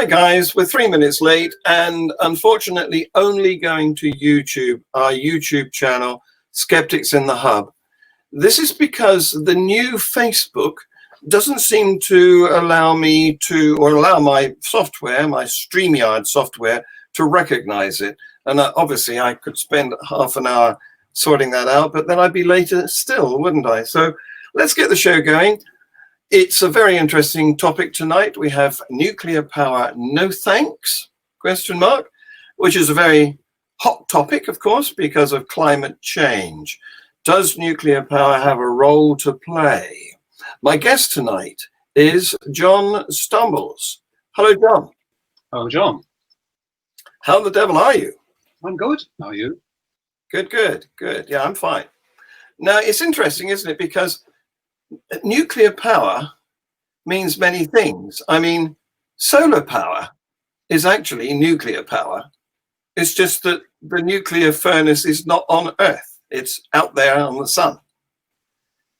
Hi guys, we're 3 minutes late and unfortunately only going to YouTube, our YouTube channel, Skeptics in the Hub. This is because the new Facebook doesn't seem to allow me to, or allow my software, my StreamYard software, to recognize it. And obviously I could spend half an hour sorting that out, but then I'd be later still, wouldn't I? So let's get the show going. It's a very interesting topic tonight. We have nuclear power, no thanks, question mark, which is a very hot topic, of course, because of climate change. Does nuclear power have a role to play? My guest tonight is John Stumbles. Hello, John. Hello, John. How the devil are you? I'm good. How are you? Good, good, good. Yeah, I'm fine. Now, it's interesting, isn't it? Because nuclear power means many things. I mean, solar power is actually nuclear power. It's just that the nuclear furnace is not on Earth. It's out there on the sun.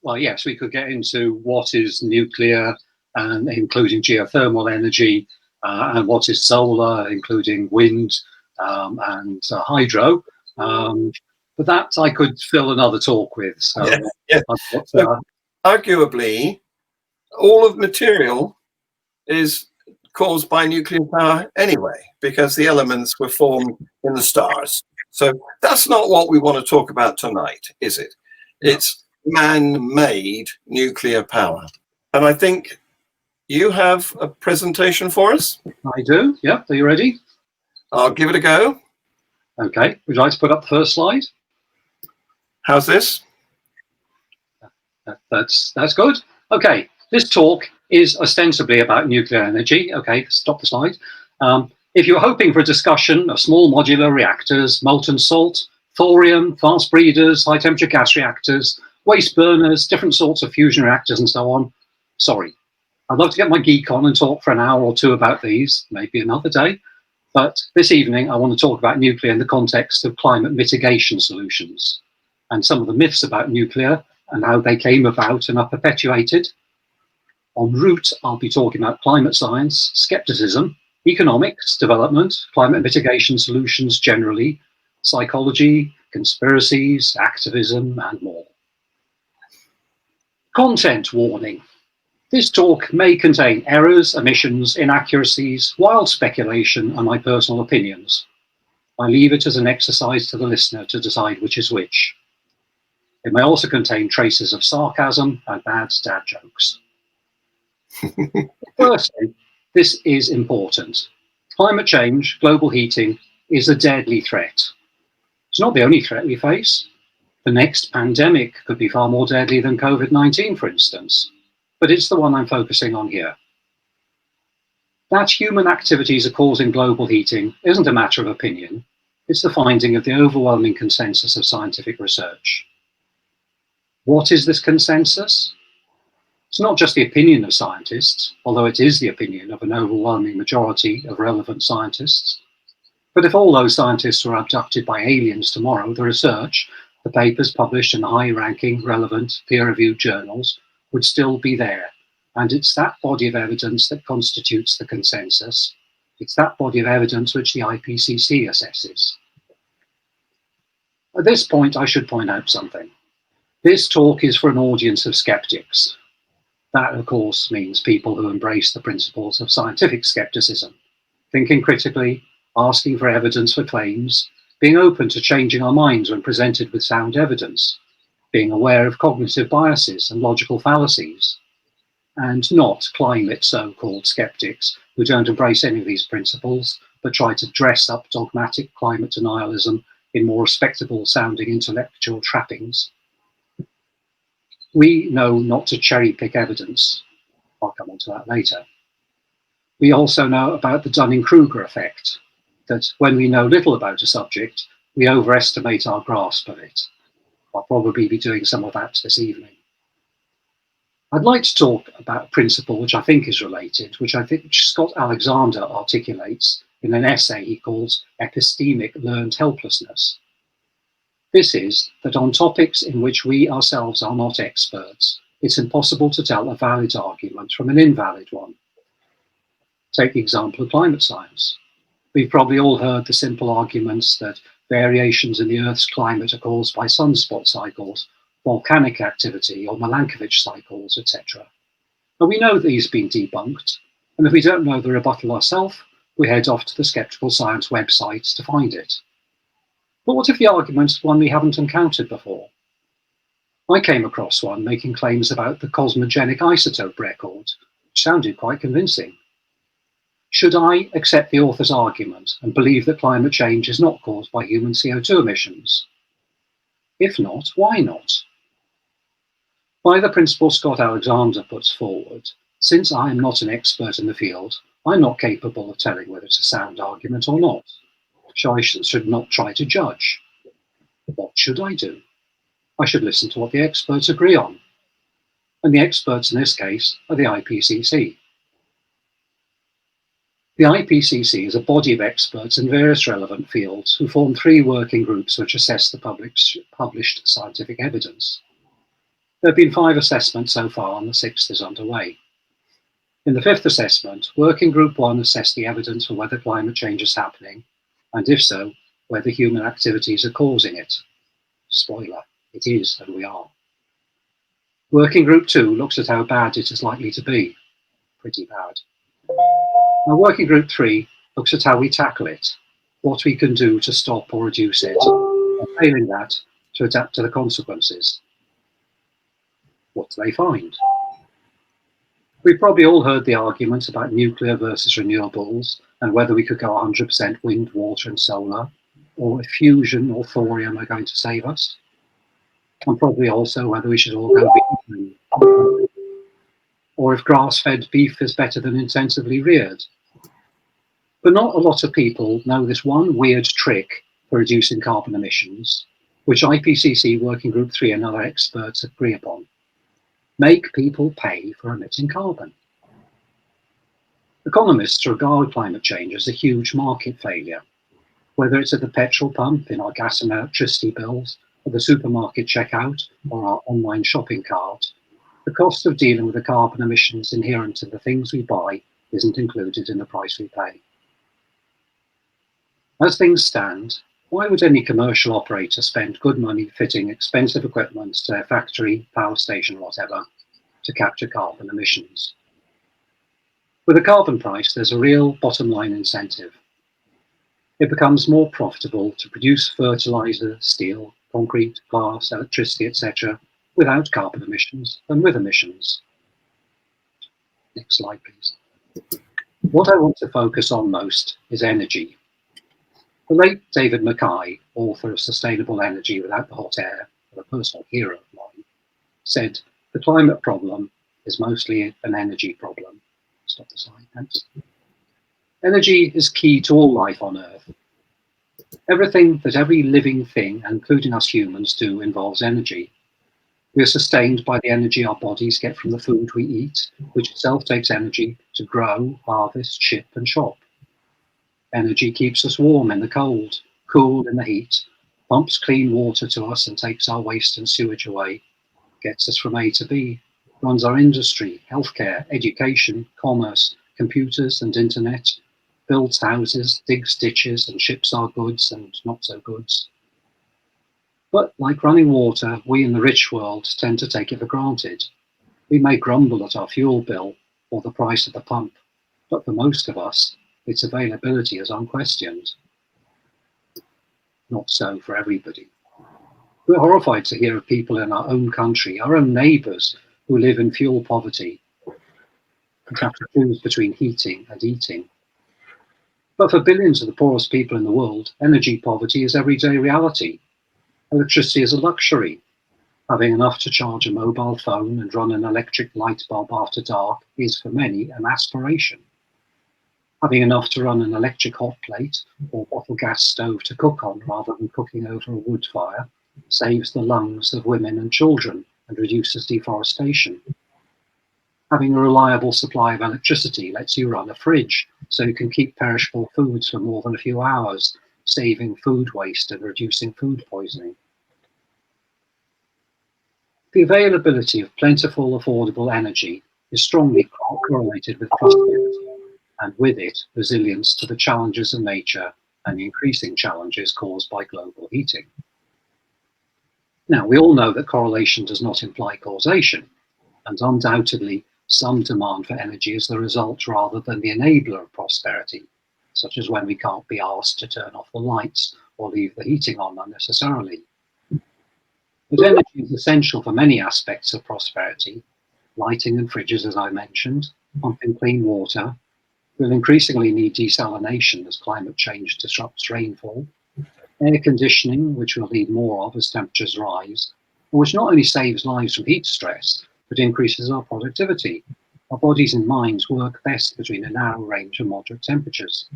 Well, yes, we could get into what is nuclear, and including geothermal energy, and what is solar, including wind and hydro. But that I could fill another talk with. So, yeah. So arguably, all of material is caused by nuclear power anyway, because the elements were formed in the stars. So that's not what we want to talk about tonight, is it? No. It's man-made nuclear power. And I think you have a presentation for us? I do, yeah. Are you ready? I'll give it a go. Okay, would you like to put up the first slide? How's this? That's good. Okay, this talk is ostensibly about nuclear energy. Okay, stop the slide. If you're hoping for a discussion of small modular reactors, molten salt, thorium, fast breeders, high temperature gas reactors, waste burners, different sorts of fusion reactors and so on, sorry. I'd love to get my geek on and talk for an hour or two about these, maybe another day. But this evening, I want to talk about nuclear in the context of climate mitigation solutions and some of the myths about nuclear and how they came about and are perpetuated. En route, I'll be talking about climate science, skepticism, economics, development, climate mitigation solutions generally, psychology, conspiracies, activism, and more. Content warning. This talk may contain errors, omissions, inaccuracies, wild speculation, and my personal opinions. I leave it as an exercise to the listener to decide which is which. It may also contain traces of sarcasm and bad dad jokes. Firstly, this is important. Climate change, global heating, is a deadly threat. It's not the only threat we face. The next pandemic could be far more deadly than COVID-19, for instance, but it's the one I'm focusing on here. That human activities are causing global heating isn't a matter of opinion. It's the finding of the overwhelming consensus of scientific research. What is this consensus? It's not just the opinion of scientists, although it is the opinion of an overwhelming majority of relevant scientists. But if all those scientists were abducted by aliens tomorrow, the research, the papers published in the high-ranking, relevant, peer-reviewed journals would still be there. And it's that body of evidence that constitutes the consensus. It's that body of evidence which the IPCC assesses. At this point, I should point out something. This talk is for an audience of skeptics. That, of course, means people who embrace the principles of scientific skepticism, thinking critically, asking for evidence for claims, being open to changing our minds when presented with sound evidence, being aware of cognitive biases and logical fallacies, and not climate so-called skeptics who don't embrace any of these principles, but try to dress up dogmatic climate denialism in more respectable sounding intellectual trappings. We know not to cherry-pick evidence. I'll come on to that later. We also know about the Dunning-Kruger effect, that when we know little about a subject, we overestimate our grasp of it. I'll probably be doing some of that this evening. I'd like to talk about a principle which I think is related, which Scott Alexander articulates in an essay he calls Epistemic Learned Helplessness. This is that on topics in which we ourselves are not experts, it's impossible to tell a valid argument from an invalid one. Take the example of climate science. We've probably all heard the simple arguments that variations in the Earth's climate are caused by sunspot cycles, volcanic activity, or Milankovitch cycles, etc. And we know these have been debunked, and if we don't know the rebuttal ourselves, we head off to the Skeptical Science website to find it. But what if the argument is one we haven't encountered before? I came across one making claims about the cosmogenic isotope record, which sounded quite convincing. Should I accept the author's argument and believe that climate change is not caused by human CO2 emissions? If not, why not? By the principle Scott Alexander puts forward, since I am not an expert in the field, I'm not capable of telling whether it's a sound argument or not. So I should not try to judge. What should I do? I should listen to what the experts agree on. And the experts in this case are the IPCC. The IPCC is a body of experts in various relevant fields who form 3 working groups which assess the published scientific evidence. There have been 5 assessments so far, and the 6th is underway. In the 5th assessment, Working Group 1 assessed the evidence for whether climate change is happening, and if so, whether human activities are causing it. Spoiler, it is, and we are. Working Group 2 looks at how bad it is likely to be. Pretty bad. Now, Working Group 3 looks at how we tackle it, what we can do to stop or reduce it, and failing that, to adapt to the consequences. What do they find? We've probably all heard the arguments about nuclear versus renewables and whether we could go 100% wind, water and solar, or if fusion or thorium are going to save us. And probably also whether we should all go vegan, or if grass-fed beef is better than intensively reared. But not a lot of people know this one weird trick for reducing carbon emissions, which IPCC Working Group 3 and other experts agree upon. Make people pay for emitting carbon. Economists regard climate change as a huge market failure. Whether it's at the petrol pump, in our gas and electricity bills, at the supermarket checkout, or our online shopping cart, the cost of dealing with the carbon emissions inherent in the things we buy isn't included in the price we pay. As things stand, why would any commercial operator spend good money fitting expensive equipment to their factory, power station, or whatever, to capture carbon emissions? With a carbon price, there's a real bottom line incentive. It becomes more profitable to produce fertilizer, steel, concrete, glass, electricity, etc. without carbon emissions than with emissions. Next slide, please. What I want to focus on most is energy. The late David Mackay, author of Sustainable Energy Without the Hot Air, a personal hero of mine, said the climate problem is mostly an energy problem. Stop the slide, thanks. Energy is key to all life on Earth. Everything that every living thing, including us humans, do involves energy. We are sustained by the energy our bodies get from the food we eat, which itself takes energy to grow, harvest, ship and shop. Energy keeps us warm in the cold, cool in the heat, pumps clean water to us and takes our waste and sewage away, gets us from A to B, runs our industry, healthcare, education, commerce, computers and internet, builds houses, digs ditches and ships our goods and not so goods. But like running water, we in the rich world tend to take it for granted. We may grumble at our fuel bill or the price of the pump, but for most of us, its availability is unquestioned. Not so for everybody. We're horrified to hear of people in our own country, our own neighbours, who live in fuel poverty and have to choose between heating and eating. But for billions of the poorest people in the world, energy poverty is everyday reality. Electricity is a luxury. Having enough to charge a mobile phone and run an electric light bulb after dark is for many an aspiration. Having enough to run an electric hot plate or bottle gas stove to cook on rather than cooking over a wood fire saves the lungs of women and children and reduces deforestation. Having a reliable supply of electricity lets you run a fridge so you can keep perishable foods for more than a few hours, saving food waste and reducing food poisoning. The availability of plentiful, affordable energy is strongly correlated with prosperity and with it, resilience to the challenges of nature and the increasing challenges caused by global heating. Now, we all know that correlation does not imply causation, and undoubtedly some demand for energy is the result rather than the enabler of prosperity, such as when we can't be asked to turn off the lights or leave the heating on unnecessarily. But energy is essential for many aspects of prosperity. Lighting and fridges, as I mentioned, pumping clean water. We'll increasingly need desalination as climate change disrupts rainfall. Air conditioning, which we'll need more of as temperatures rise, and which not only saves lives from heat stress, but increases our productivity. Our bodies and minds work best between a narrow range of moderate temperatures.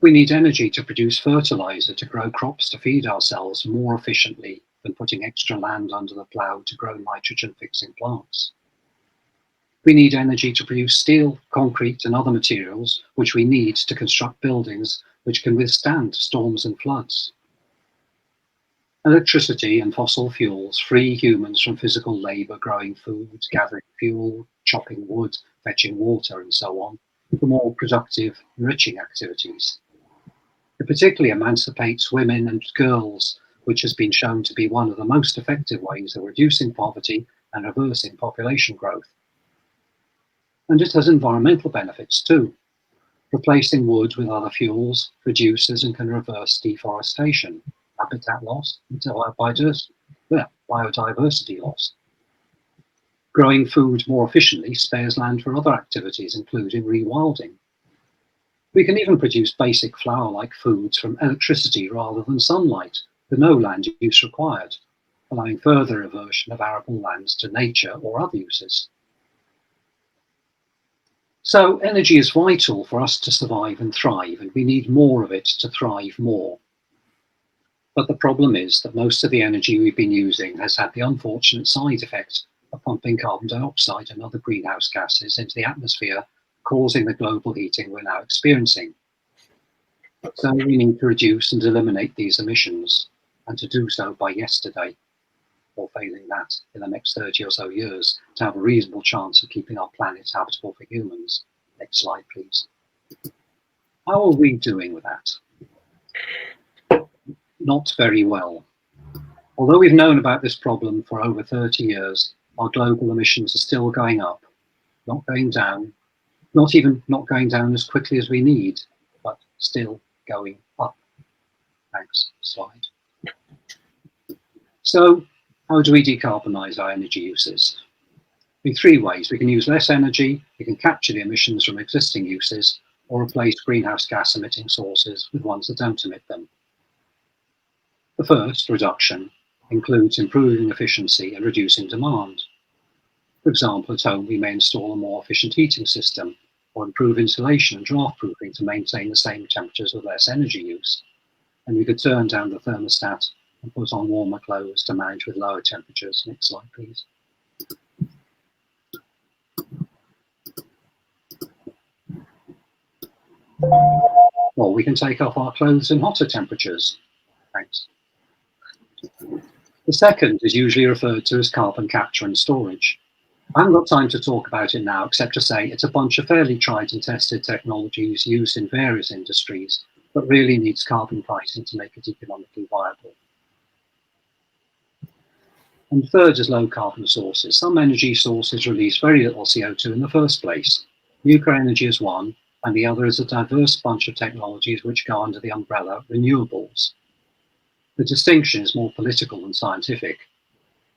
We need energy to produce fertilizer to grow crops to feed ourselves more efficiently than putting extra land under the plough to grow nitrogen-fixing plants. We need energy to produce steel, concrete, and other materials which we need to construct buildings which can withstand storms and floods. Electricity and fossil fuels free humans from physical labour growing food, gathering fuel, chopping wood, fetching water, and so on, for more productive, enriching activities. It particularly emancipates women and girls, which has been shown to be one of the most effective ways of reducing poverty and reversing population growth. And it has environmental benefits too. Replacing wood with other fuels reduces and can reverse deforestation, habitat loss, and biodiversity loss. Growing food more efficiently spares land for other activities, including rewilding. We can even produce basic flour-like foods from electricity rather than sunlight, with no land use required, allowing further reversion of arable lands to nature or other uses. So energy is vital for us to survive and thrive, and we need more of it to thrive more. But the problem is that most of the energy we've been using has had the unfortunate side effect of pumping carbon dioxide and other greenhouse gases into the atmosphere, causing the global heating we're now experiencing. So we need to reduce and eliminate these emissions, and to do so by yesterday, or failing that, in the next 30 or so years, to have a reasonable chance of keeping our planet habitable for humans. Next slide, please. How are we doing with that? Not very well. Although we've known about this problem for over 30 years, our global emissions are still going up, not going down, not going down as quickly as we need, but still going up. Thanks, slide. So, how do we decarbonise our energy uses? In three ways. We can use less energy, we can capture the emissions from existing uses, or replace greenhouse gas emitting sources with ones that don't emit them. The first, reduction, includes improving efficiency and reducing demand. For example, at home we may install a more efficient heating system, or improve insulation and draft proofing to maintain the same temperatures with less energy use. And we could turn down the thermostat and put on warmer clothes to manage with lower temperatures. Next slide, please. Or we can take off our clothes in hotter temperatures. Thanks. The second is usually referred to as carbon capture and storage. I haven't got time to talk about it now, except to say it's a bunch of fairly tried and tested technologies used in various industries, but really needs carbon pricing to make it economically viable. And third is low carbon sources. Some energy sources release very little CO2 in the first place. Nuclear energy is one, and the other is a diverse bunch of technologies which go under the umbrella renewables. The distinction is more political than scientific.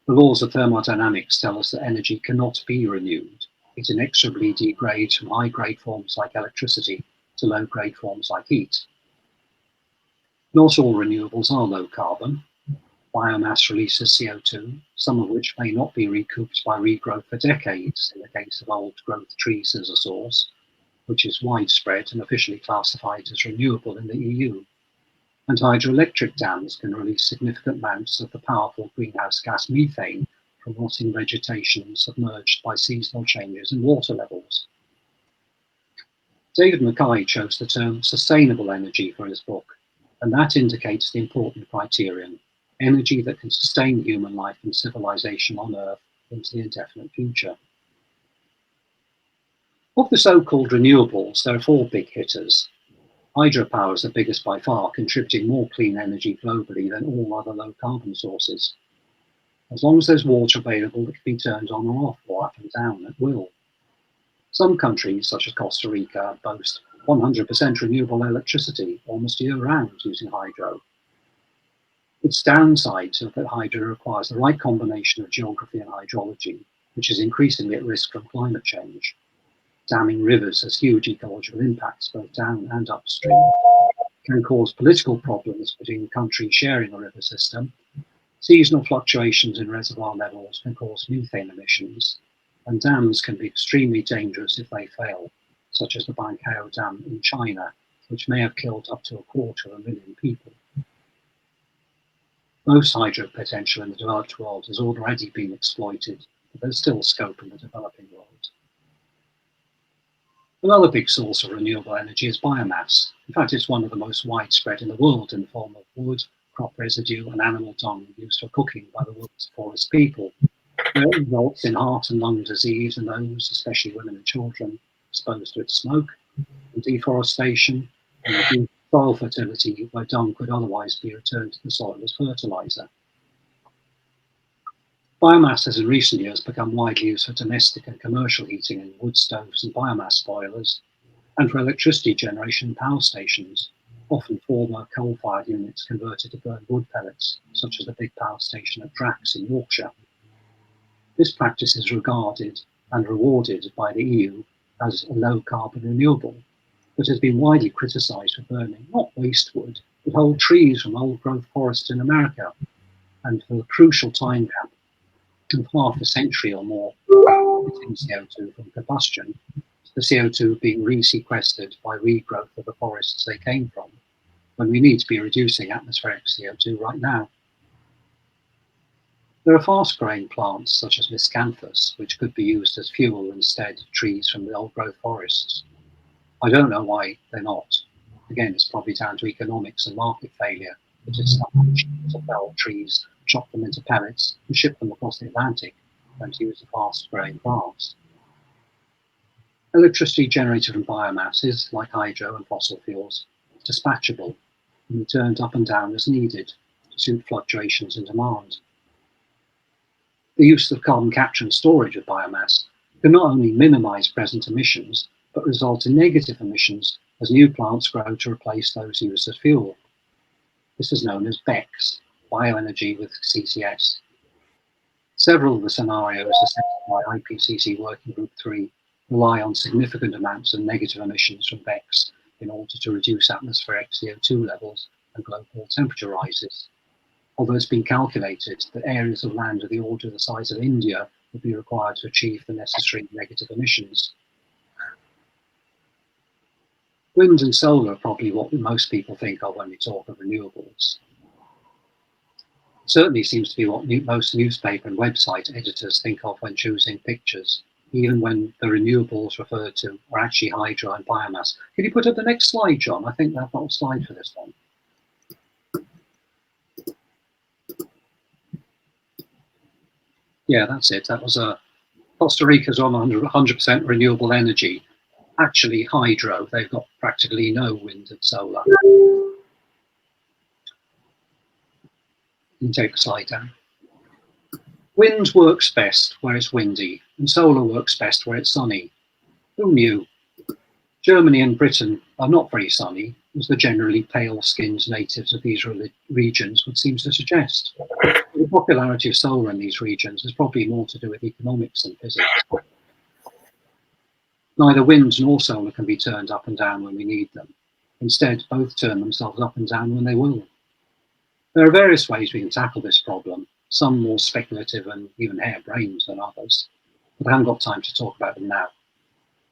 The laws of thermodynamics tell us that energy cannot be renewed. It inexorably degrades from high-grade forms like electricity to low-grade forms like heat. Not all renewables are low carbon. Biomass releases CO2, some of which may not be recouped by regrowth for decades in the case of old growth trees as a source, which is widespread and officially classified as renewable in the EU. And hydroelectric dams can release significant amounts of the powerful greenhouse gas methane from rotting vegetation submerged by seasonal changes in water levels. David Mackay chose the term sustainable energy for his book, and that indicates the important criterion: energy that can sustain human life and civilization on Earth into the indefinite future. Of the so-called renewables, there are four big hitters. Hydropower is the biggest by far, contributing more clean energy globally than all other low-carbon sources. As long as there's water available, it can be turned on or off, or up and down at will. Some countries, such as Costa Rica, boast 100% renewable electricity almost year-round using hydro. Its downsides are that hydro requires the right combination of geography and hydrology, which is increasingly at risk from climate change. Damming rivers has huge ecological impacts both down and upstream. It can cause political problems between countries sharing a river system. Seasonal fluctuations in reservoir levels can cause methane emissions, and dams can be extremely dangerous if they fail, such as the Bankao Dam in China, which may have killed up to 250,000 people. Most hydro potential in the developed world has already been exploited, but there's still scope in the developing world. Another big source of renewable energy is biomass. In fact, it's one of the most widespread in the world in the form of wood, crop residue, and animal dung used for cooking by the world's poorest people. It results in heart and lung disease in those, especially women and children, exposed to its smoke, and deforestation, and reduced soil fertility where dung could otherwise be returned to the soil as fertilizer. Biomass has in recent years become widely used for domestic and commercial heating in wood stoves and biomass boilers, and for electricity generation in power stations, often former coal-fired units converted to burn wood pellets, such as the big power station at Drax in Yorkshire. This practice is regarded and rewarded by the EU as a low-carbon renewable, but has been widely criticised for burning not waste wood, but whole trees from old-growth forests in America, and for the crucial time gap of half a century or more emitting CO2 from combustion, the CO2 being re-sequestered by regrowth of the forests they came from, when we need to be reducing atmospheric CO2 right now. There are fast-growing plants such as miscanthus, which could be used as fuel instead of trees from the old-growth forests. I don't know why they're not. Again, it's probably down to economics and market failure, but it's not much to fell trees, chop them into pellets, and ship them across the Atlantic than to use the fast-growing plants. Electricity generated from biomass is, like hydro and fossil fuels, dispatchable and be turned up and down as needed to suit fluctuations in demand. The use of carbon capture and storage of biomass can not only minimize present emissions, but result in negative emissions as new plants grow to replace those used as fuel. This is known as BECCS, bioenergy with CCS. Several of the scenarios assessed by IPCC Working Group 3 rely on significant amounts of negative emissions from BECCS in order to reduce atmospheric CO2 levels and global temperature rises. Although it's been calculated that areas of land of the order of the size of India would be required to achieve the necessary negative emissions. Wind and solar are probably what most people think of when we talk of renewables. It certainly seems to be what most newspaper and website editors think of when choosing pictures, even when the renewables referred to are actually hydro and biomass. Can you put up the next slide, John? I think I've got a slide for this one. Yeah, that's it. That was Costa Rica's on 100% renewable energy. Actually, hydro, they've got practically no wind and solar. You can take the slide down. Wind works best where it's windy, and solar works best where it's sunny. Who knew? Germany and Britain are not very sunny, as the generally pale-skinned natives of these regions would seem to suggest. The popularity of solar in these regions is probably more to do with economics than physics. Neither wind nor solar can be turned up and down when we need them. Instead, both turn themselves up and down when they will. There are various ways we can tackle this problem, some more speculative and even harebrained than others, but I haven't got time to talk about them now.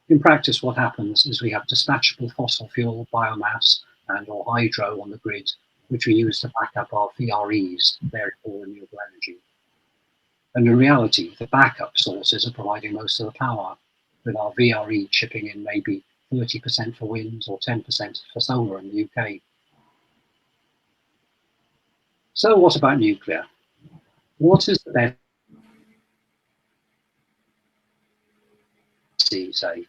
In practice, what happens is we have dispatchable fossil fuel, biomass, and or hydro on the grid, which we use to back up our VREs, variable renewable energy. And in reality, the backup sources are providing most of the power, with our VRE chipping in maybe 30% for wind or 10% for solar in the UK. So what about nuclear? What is the best, say?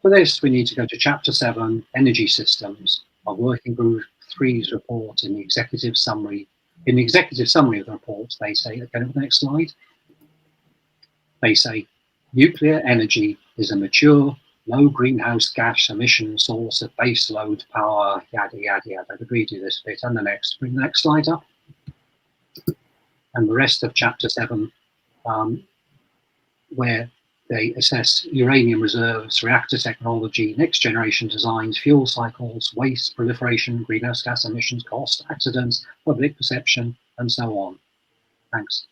For this, we need to go to Chapter 7, Energy Systems, of Working Group 3's report in the executive summary. In the executive summary of the report, they say, go to the next slide, they say, nuclear energy is a mature, low greenhouse gas emission source of base load power, yada, yada, yada. I'd agree to this bit. And the next, bring the next slide up. And the rest of Chapter 7, where they assess uranium reserves, reactor technology, next generation designs, fuel cycles, waste proliferation, greenhouse gas emissions, cost, accidents, public perception, and so on. Thanks.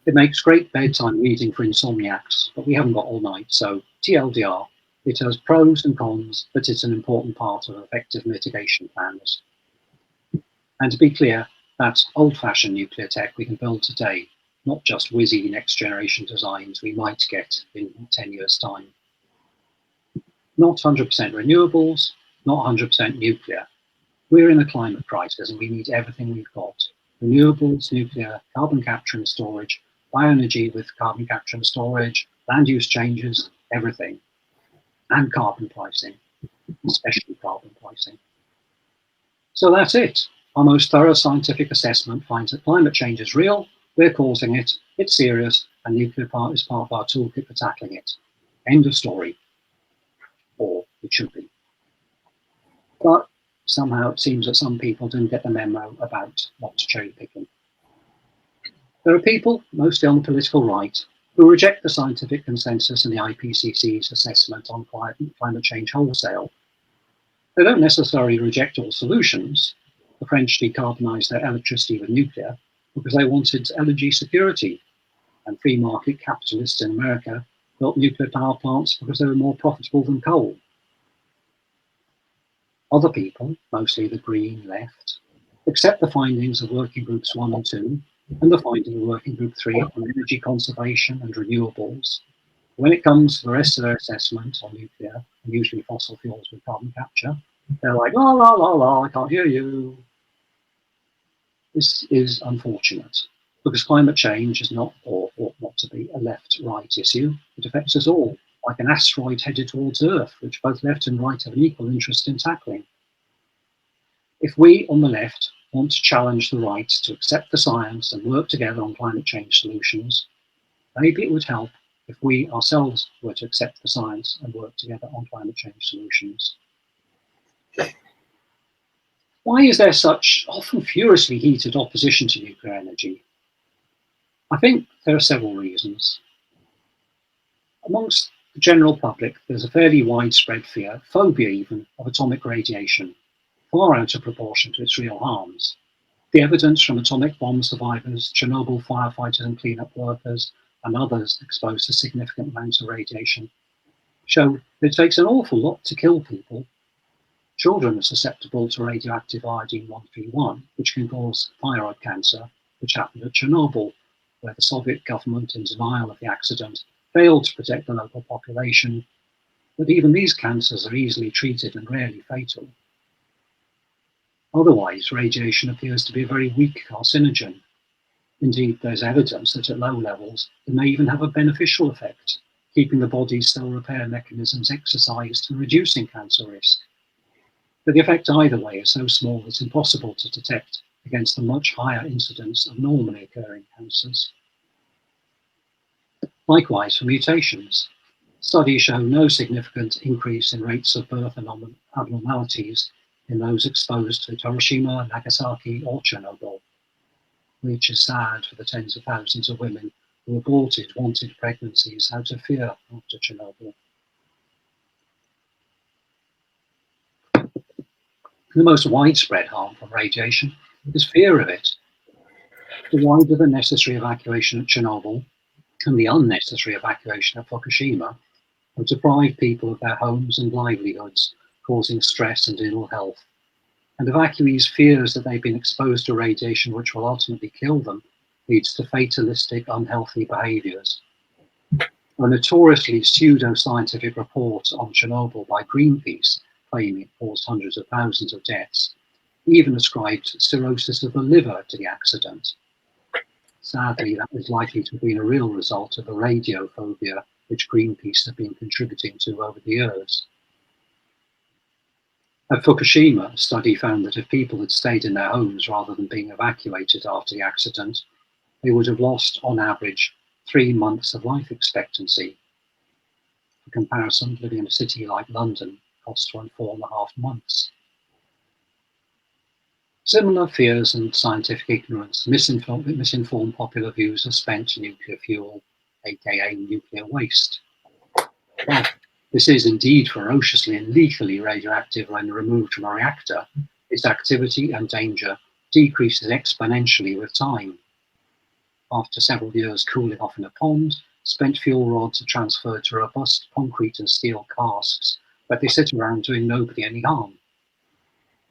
It makes great bedtime reading for insomniacs, but we haven't got all night, so TLDR, it has pros and cons, but it's an important part of effective mitigation plans. And to be clear, that's old-fashioned nuclear tech we can build today, not just whizzy next-generation designs we might get in 10 years' time. Not 100% renewables, not 100% nuclear. We're in a climate crisis and we need everything we've got. Renewables, nuclear, carbon capture and storage, bioenergy with carbon capture and storage, land use changes, everything. And carbon pricing, especially carbon pricing. So that's it. Our most thorough scientific assessment finds that climate change is real, we're causing it, it's serious, and nuclear is part of our toolkit for tackling it. End of story. Or it should be. But somehow it seems that some people didn't get the memo about not cherry picking. There are people, mostly on the political right, who reject the scientific consensus and the IPCC's assessment on climate change wholesale. They don't necessarily reject all solutions. The French decarbonised their electricity with nuclear because they wanted energy security, and free market capitalists in America built nuclear power plants because they were more profitable than coal. Other people, mostly the green left, accept the findings of Working Groups 1 and 2 and the finding of Working Group 3 on energy conservation and renewables. When it comes to the rest of their assessment on nuclear, and usually fossil fuels with carbon capture, they're like, la, la, la, la, I can't hear you. This is unfortunate, because climate change is not, or ought not to be, a left-right issue. It affects us all, like an asteroid headed towards Earth, which both left and right have an equal interest in tackling. If we on the left want to challenge the right to accept the science and work together on climate change solutions, maybe it would help if we ourselves were to accept the science and work together on climate change solutions. Why is there such often furiously heated opposition to nuclear energy? I think there are several reasons. Amongst the general public, there's a fairly widespread fear, phobia even, of atomic radiation, far out of proportion to its real harms. The evidence from atomic bomb survivors, Chernobyl firefighters and cleanup workers, and others exposed to significant amounts of radiation show that it takes an awful lot to kill people. Children are susceptible to radioactive iodine-131, which can cause thyroid cancer, which happened at Chernobyl, where the Soviet government, in denial of the accident, failed to protect the local population. But even these cancers are easily treated and rarely fatal. Otherwise, radiation appears to be a very weak carcinogen. Indeed, there's evidence that at low levels, it may even have a beneficial effect, keeping the body's cell repair mechanisms exercised and reducing cancer risk. But the effect either way is so small it's impossible to detect against the much higher incidence of normally occurring cancers. Likewise for mutations. Studies show no significant increase in rates of birth abnormalities in those exposed to Hiroshima, Nagasaki, or Chernobyl, which is sad for the tens of thousands of women who aborted wanted pregnancies out of fear after Chernobyl. The most widespread harm from radiation is fear of it. The wider the necessary evacuation at Chernobyl and the unnecessary evacuation at Fukushima have deprived people of their homes and livelihoods, causing stress and ill health. And evacuees' fears that they've been exposed to radiation which will ultimately kill them leads to fatalistic, unhealthy behaviours. A notoriously pseudo-scientific report on Chernobyl by Greenpeace, claiming it caused hundreds of thousands of deaths, even ascribed cirrhosis of the liver to the accident. Sadly, that was likely to have been a real result of the radiophobia which Greenpeace have been contributing to over the years. At Fukushima, a study found that if people had stayed in their homes rather than being evacuated after the accident, they would have lost, on average, 3 months of life expectancy. For comparison, living in a city like London costs around 4.5 months. Similar fears and scientific ignorance, misinformed popular views have spent nuclear fuel, aka nuclear waste. Well, this is indeed ferociously and lethally radioactive when removed from a reactor. Its activity and danger decreases exponentially with time. After several years cooling off in a pond, spent fuel rods are transferred to robust concrete and steel casks, where they sit around doing nobody any harm.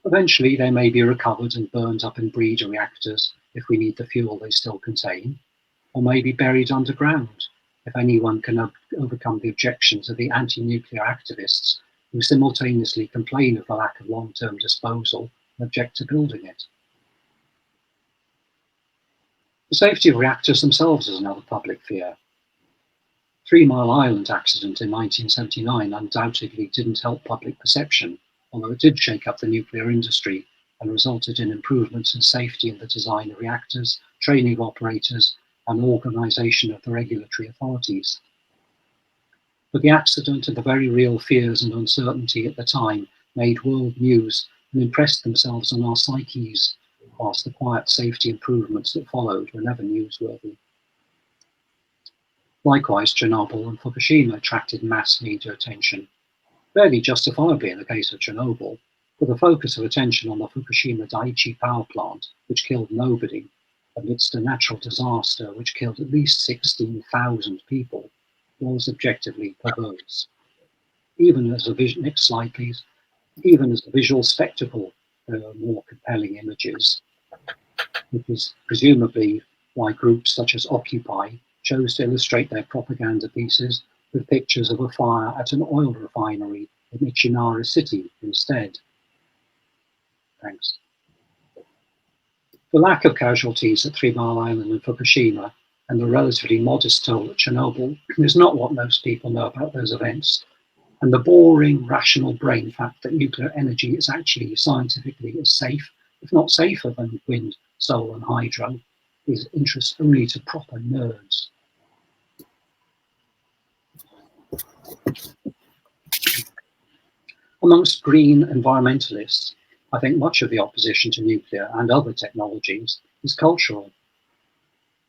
Eventually, they may be recovered and burned up in breeder reactors if we need the fuel they still contain, or may be buried underground if anyone can overcome the objections of the anti-nuclear activists who simultaneously complain of the lack of long-term disposal and object to building it. The safety of reactors themselves is another public fear. 3 Mile Island accident in 1979 undoubtedly didn't help public perception, although it did shake up the nuclear industry and resulted in improvements in safety in the design of reactors, training of operators, and organisation of the regulatory authorities. But the accident and the very real fears and uncertainty at the time made world news and impressed themselves on our psyches, whilst the quiet safety improvements that followed were never newsworthy. Likewise, Chernobyl and Fukushima attracted mass media attention, fairly justifiably in the case of Chernobyl, with the focus of attention on the Fukushima Daiichi power plant, which killed nobody, amidst a natural disaster which killed at least 16,000 people, was objectively perverse. Even as a next slide please, even as a visual spectacle, there are more compelling images, which is presumably why groups such as Occupy chose to illustrate their propaganda pieces with pictures of a fire at an oil refinery in Ichinara City instead. Thanks. The lack of casualties at 3 Mile Island and Fukushima and the relatively modest toll at Chernobyl is not what most people know about those events. And the boring, rational brain fact that nuclear energy is actually scientifically as safe, if not safer than wind, solar and hydro, is interest only to proper nerds. Amongst green environmentalists, I think much of the opposition to nuclear and other technologies is cultural.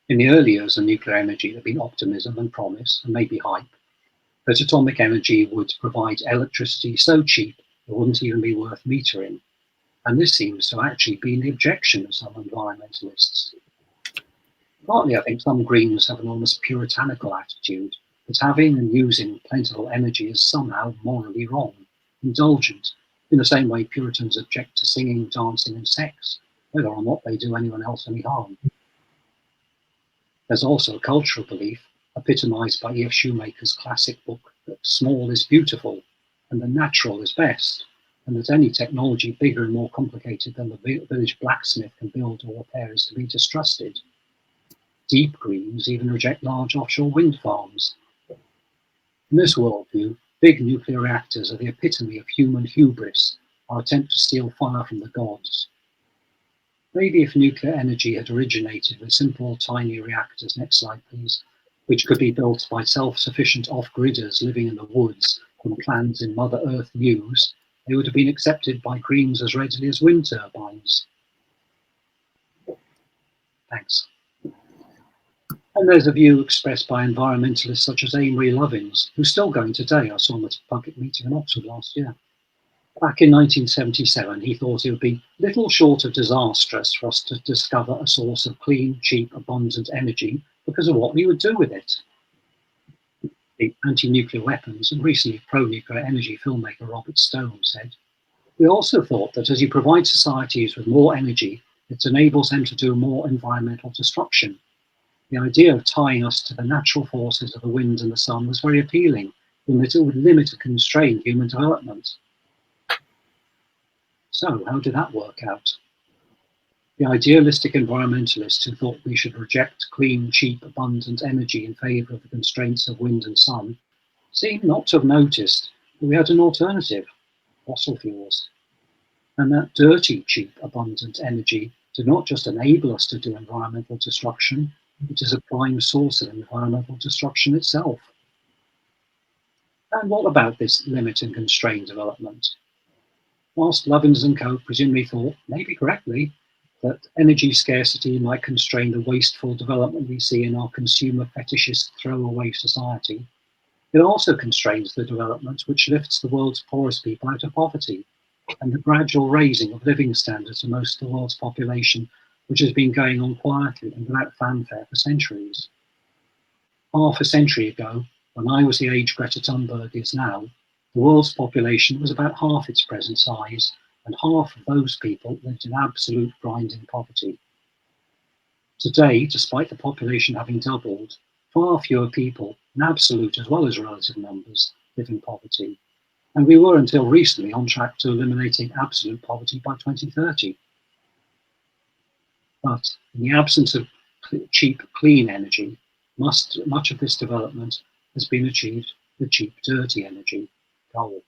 In the early years of nuclear energy, there have been optimism and promise, and maybe hype, that atomic energy would provide electricity so cheap it wouldn't even be worth metering. And this seems to actually be the objection of some environmentalists. Partly, I think some Greens have an almost puritanical attitude that having and using plentiful energy is somehow morally wrong, indulgent, in the same way Puritans object to singing, dancing, and sex, whether or not they do anyone else any harm. There's also a cultural belief, epitomised by E.F. Shoemaker's classic book, that small is beautiful and the natural is best, and that any technology bigger and more complicated than the village blacksmith can build or repair is to be distrusted. Deep Greens even reject large offshore wind farms. In this worldview, big nuclear reactors are the epitome of human hubris, our attempt to steal fire from the gods. Maybe if nuclear energy had originated with simple, tiny reactors, next slide please, which could be built by self-sufficient off-gridders living in the woods from plans in Mother Earth news, they would have been accepted by Greens as readily as wind turbines. Thanks. And there's a view expressed by environmentalists such as Amory Lovins, who's still going today. I saw him at a public meeting in Oxford last year. Back in 1977, he thought it would be little short of disastrous for us to discover a source of clean, cheap, abundant energy because of what we would do with it. The anti-nuclear weapons and recently pro-nuclear energy filmmaker Robert Stone said, "We also thought that as you provide societies with more energy, it enables them to do more environmental destruction. The idea of tying us to the natural forces of the wind and the sun was very appealing, in that it would limit and constrain human development." So, how did that work out? The idealistic environmentalists who thought we should reject clean, cheap, abundant energy in favour of the constraints of wind and sun seem not to have noticed that we had an alternative, fossil fuels, and that dirty, cheap, abundant energy did not just enable us to do environmental destruction, it is a prime source of environmental destruction itself. And what about this limit and constrain development? Whilst Lovins and Co. presumably thought, maybe correctly, that energy scarcity might constrain the wasteful development we see in our consumer fetishist throwaway society, it also constrains the development which lifts the world's poorest people out of poverty and the gradual raising of living standards of most of the world's population, which has been going on quietly and without fanfare for centuries. Half a century ago, when I was the age Greta Thunberg is now, the world's population was about half its present size, and half of those people lived in absolute grinding poverty. Today, despite the population having doubled, far fewer people, in absolute as well as relative numbers, live in poverty. And we were until recently on track to eliminating absolute poverty by 2030. But in the absence of cheap, clean energy, much of this development has been achieved with cheap, dirty energy, coal.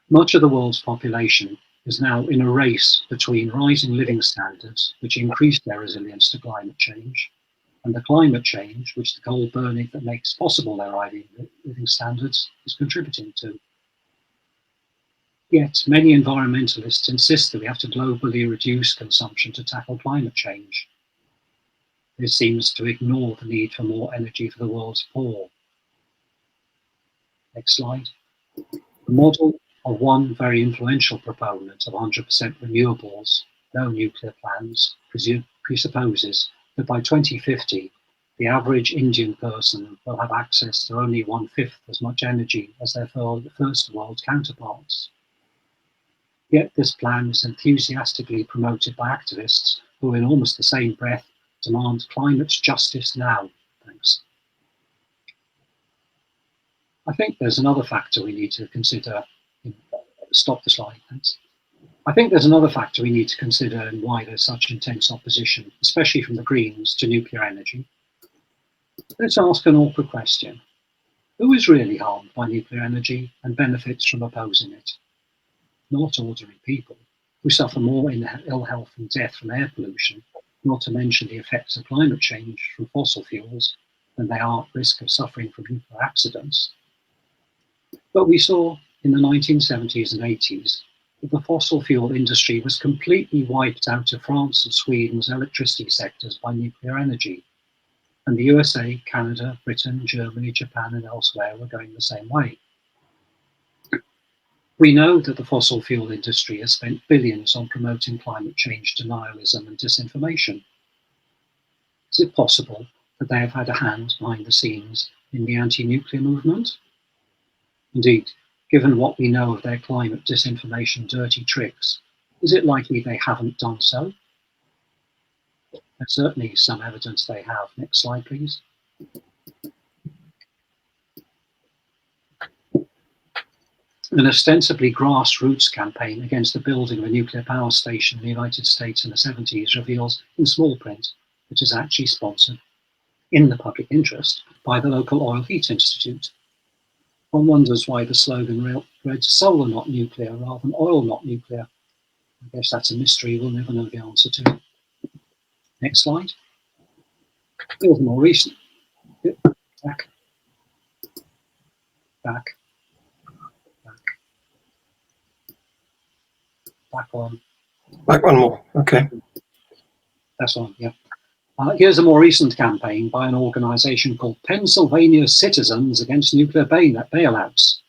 Much of the world's population is now in a race between rising living standards, which increase their resilience to climate change, and the climate change which the coal burning that makes possible their rising living standards is contributing to. Yet many environmentalists insist that we have to globally reduce consumption to tackle climate change. This seems to ignore the need for more energy for the world's poor. Next slide. The model of one very influential proponent of 100% renewables, no nuclear plans, presupposes that by 2050, the average Indian person will have access to only 1/5 as much energy as their first world counterparts. Yet this plan is enthusiastically promoted by activists who, in almost the same breath, demand climate justice now. Thanks. I think there's another factor we need to consider. Stop the slide, thanks. I think there's another factor we need to consider in why there's such intense opposition, especially from the Greens, to nuclear energy. Let's ask an awkward question. Who is really harmed by nuclear energy and benefits from opposing it? Not ordinary people, who suffer more in ill health and death from air pollution, not to mention the effects of climate change from fossil fuels, than they are at risk of suffering from nuclear accidents. But we saw in the 1970s and 80s that the fossil fuel industry was completely wiped out of France and Sweden's electricity sectors by nuclear energy. And the USA, Canada, Britain, Germany, Japan, and elsewhere were going the same way. We know that the fossil fuel industry has spent billions on promoting climate change denialism and disinformation. Is it possible that they have had a hand behind the scenes in the anti-nuclear movement? Indeed, given what we know of their climate disinformation dirty tricks, is it likely they haven't done so? There's certainly some evidence they have. Next slide, please. An ostensibly grassroots campaign against the building of a nuclear power station in the United States in the 70s reveals in small print that it is actually sponsored in the public interest by the local Oil Heat Institute. One wonders why the slogan read solar not nuclear rather than oil not nuclear. I guess that's a mystery we'll never know the answer to. Next slide. Here's more recent. Back. Back one. Back one more. Okay. That's one, yeah. Here's a more recent campaign by an organisation called Pennsylvania Citizens Against Nuclear Bailouts.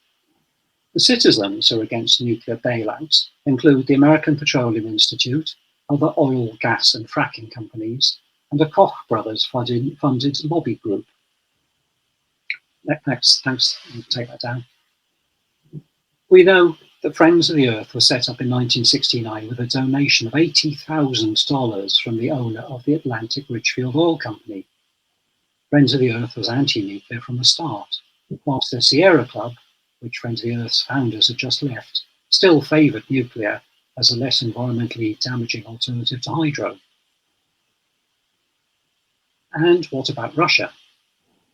The citizens who are against nuclear bailouts include the American Petroleum Institute, other oil, gas and fracking companies, and a Koch brothers funded lobby group. Thanks, take that down. We know that Friends of the Earth was set up in 1969 with a donation of $80,000 from the owner of the Atlantic Richfield Oil Company. Friends of the Earth was anti-nuclear from the start, whilst the Sierra Club, which Friends of the Earth's founders had just left, still favoured nuclear as a less environmentally damaging alternative to hydro. And what about Russia?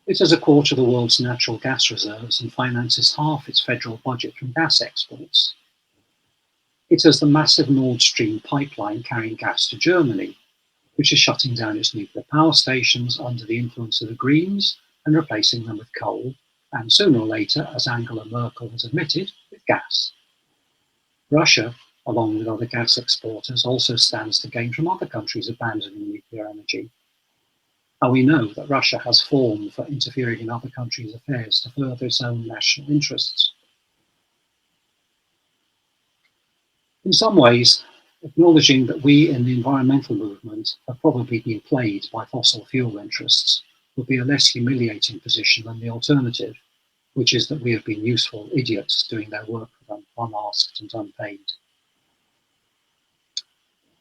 It has a quarter of the world's natural gas reserves and finances half its federal budget from gas exports. It has the massive Nord Stream pipeline carrying gas to Germany, which is shutting down its nuclear power stations under the influence of the Greens and replacing them with coal, and sooner or later, as Angela Merkel has admitted, with gas. Russia, along with other gas exporters, also stands to gain from other countries abandoning nuclear energy. And we know that Russia has formed for interfering in other countries' affairs to further its own national interests. In some ways, acknowledging that we in the environmental movement have probably been played by fossil fuel interests would be a less humiliating position than the alternative, which is that we have been useful idiots doing their work for them, unasked and unpaid.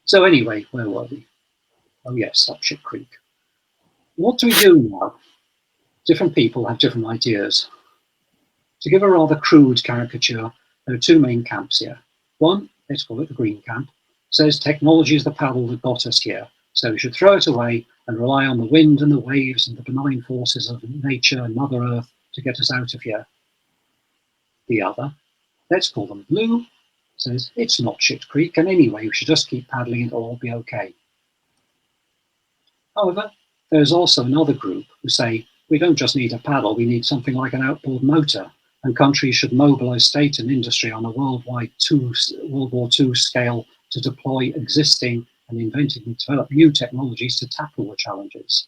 So anyway, where were we? Oh yes, up Shit Creek. What do we do now? Different people have different ideas. To give a rather crude caricature, there are two main camps here. One, let's call it the green camp, says technology is the paddle that got us here, so we should throw it away and rely on the wind and the waves and the benign forces of nature and Mother Earth to get us out of here. The other, let's call them blue, says it's not Shit Creek, and anyway we should just keep paddling and it'll all be okay. However, there's also another group who say we don't just need a paddle, we need something like an outboard motor, and countries should mobilize state and industry on a worldwide World War II scale to deploy existing and inventing and develop new technologies to tackle the challenges.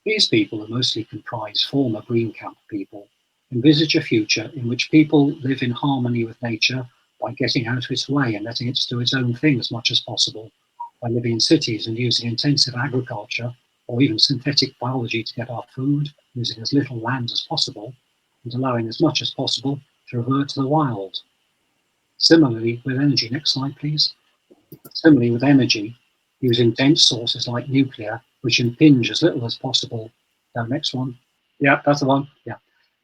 These people, who mostly comprise former Green Camp people, envisage a future in which people live in harmony with nature by getting out of its way and letting it do its own thing as much as possible, by living in cities and using intensive agriculture or even synthetic biology to get our food, using as little land as possible, and allowing as much as possible to revert to the wild. Similarly with energy, next slide please. Similarly with energy, using dense sources like nuclear, which impinge as little as possible. Now, next one. Yeah, that's the one. Yeah.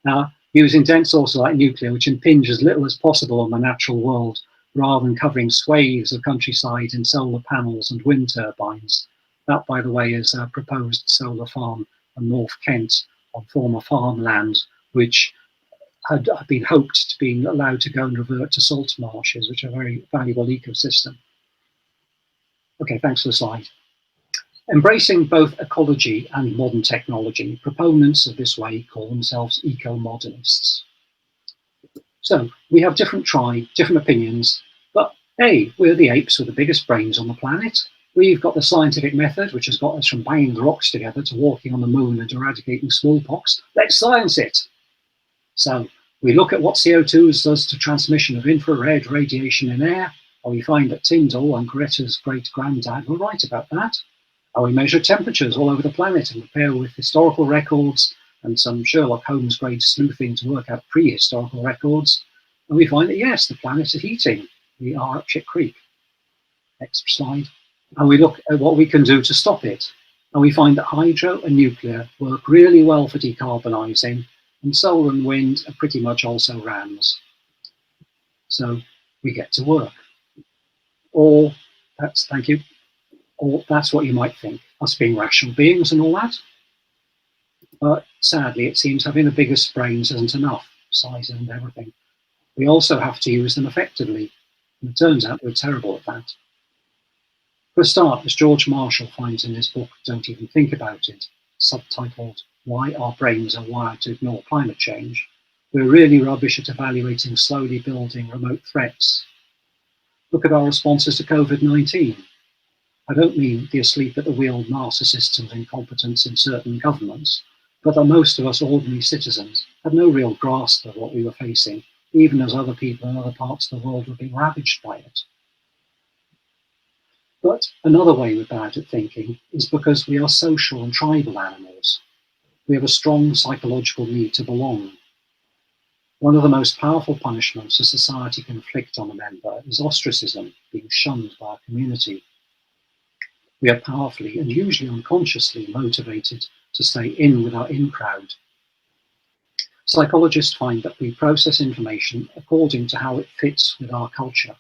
Now, using dense sources like nuclear, which impinge as little as possible on the natural world, rather than covering swathes of countryside in solar panels and wind turbines. That, by the way, is a proposed solar farm in North Kent on former farmland, which had been hoped to be allowed to go and revert to salt marshes, which are a very valuable ecosystem. Okay, thanks for the slide. Embracing both ecology and modern technology, proponents of this way call themselves eco-modernists. So we have different opinions, but hey, we're the apes with the biggest brains on the planet. We've got the scientific method, which has got us from banging the rocks together to walking on the moon and eradicating smallpox. Let's science it. So we look at what CO2 does to transmission of infrared radiation in air, and we find that Tyndall and Greta's great-granddad were right about that. And we measure temperatures all over the planet and compare with historical records and some Sherlock Holmes grade sleuthing to work out prehistorical records. And we find that yes, the planet is heating. We are at Shit Creek. Next slide. And we look at what we can do to stop it. And we find that hydro and nuclear work really well for decarbonising, and solar and wind are pretty much also RAMs. So we get to work. Or thank you. Or that's what you might think, us being rational beings and all that. But sadly, it seems having the biggest brains isn't enough, size and everything. We also have to use them effectively, and it turns out we're terrible at that. For a start, as George Marshall finds in his book, Don't Even Think About It, subtitled Why Our Brains Are Wired to Ignore Climate Change, we're really rubbish at evaluating slowly building remote threats. Look at our responses to COVID-19. I don't mean the asleep at the wheel narcissists and incompetence in certain governments, but that most of us ordinary citizens had no real grasp of what we were facing, even as other people in other parts of the world were being ravaged by it. But another way we're bad at thinking is because we are social and tribal animals. We have a strong psychological need to belong. One of the most powerful punishments a society can inflict on a member is ostracism, being shunned by a community. We are powerfully and usually unconsciously motivated to stay in with our in crowd. Psychologists find that we process information according to how it fits with our culture.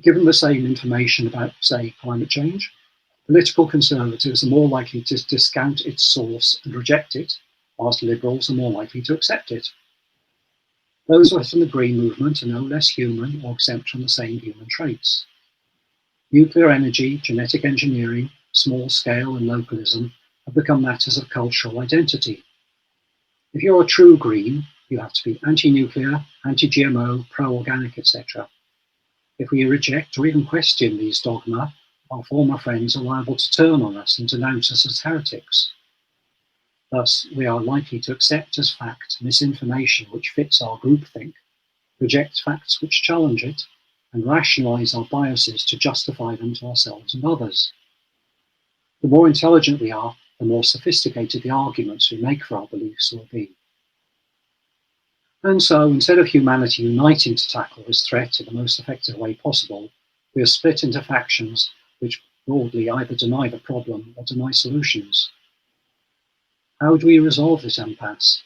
Given the same information about, say, climate change, political conservatives are more likely to discount its source and reject it, whilst liberals are more likely to accept it. Those of us in the Green movement are no less human or exempt from the same human traits. Nuclear energy, genetic engineering, small scale and localism have become matters of cultural identity. If you're a true Green, you have to be anti-nuclear, anti-GMO, pro-organic, etc. If we reject or even question these dogma, our former friends are liable to turn on us and denounce us as heretics. Thus, we are likely to accept as fact misinformation which fits our groupthink, reject facts which challenge it, and rationalize our biases to justify them to ourselves and others. The more intelligent we are, the more sophisticated the arguments we make for our beliefs will be. And so, instead of humanity uniting to tackle this threat in the most effective way possible, we are split into factions which broadly either deny the problem or deny solutions. How do we resolve this impasse?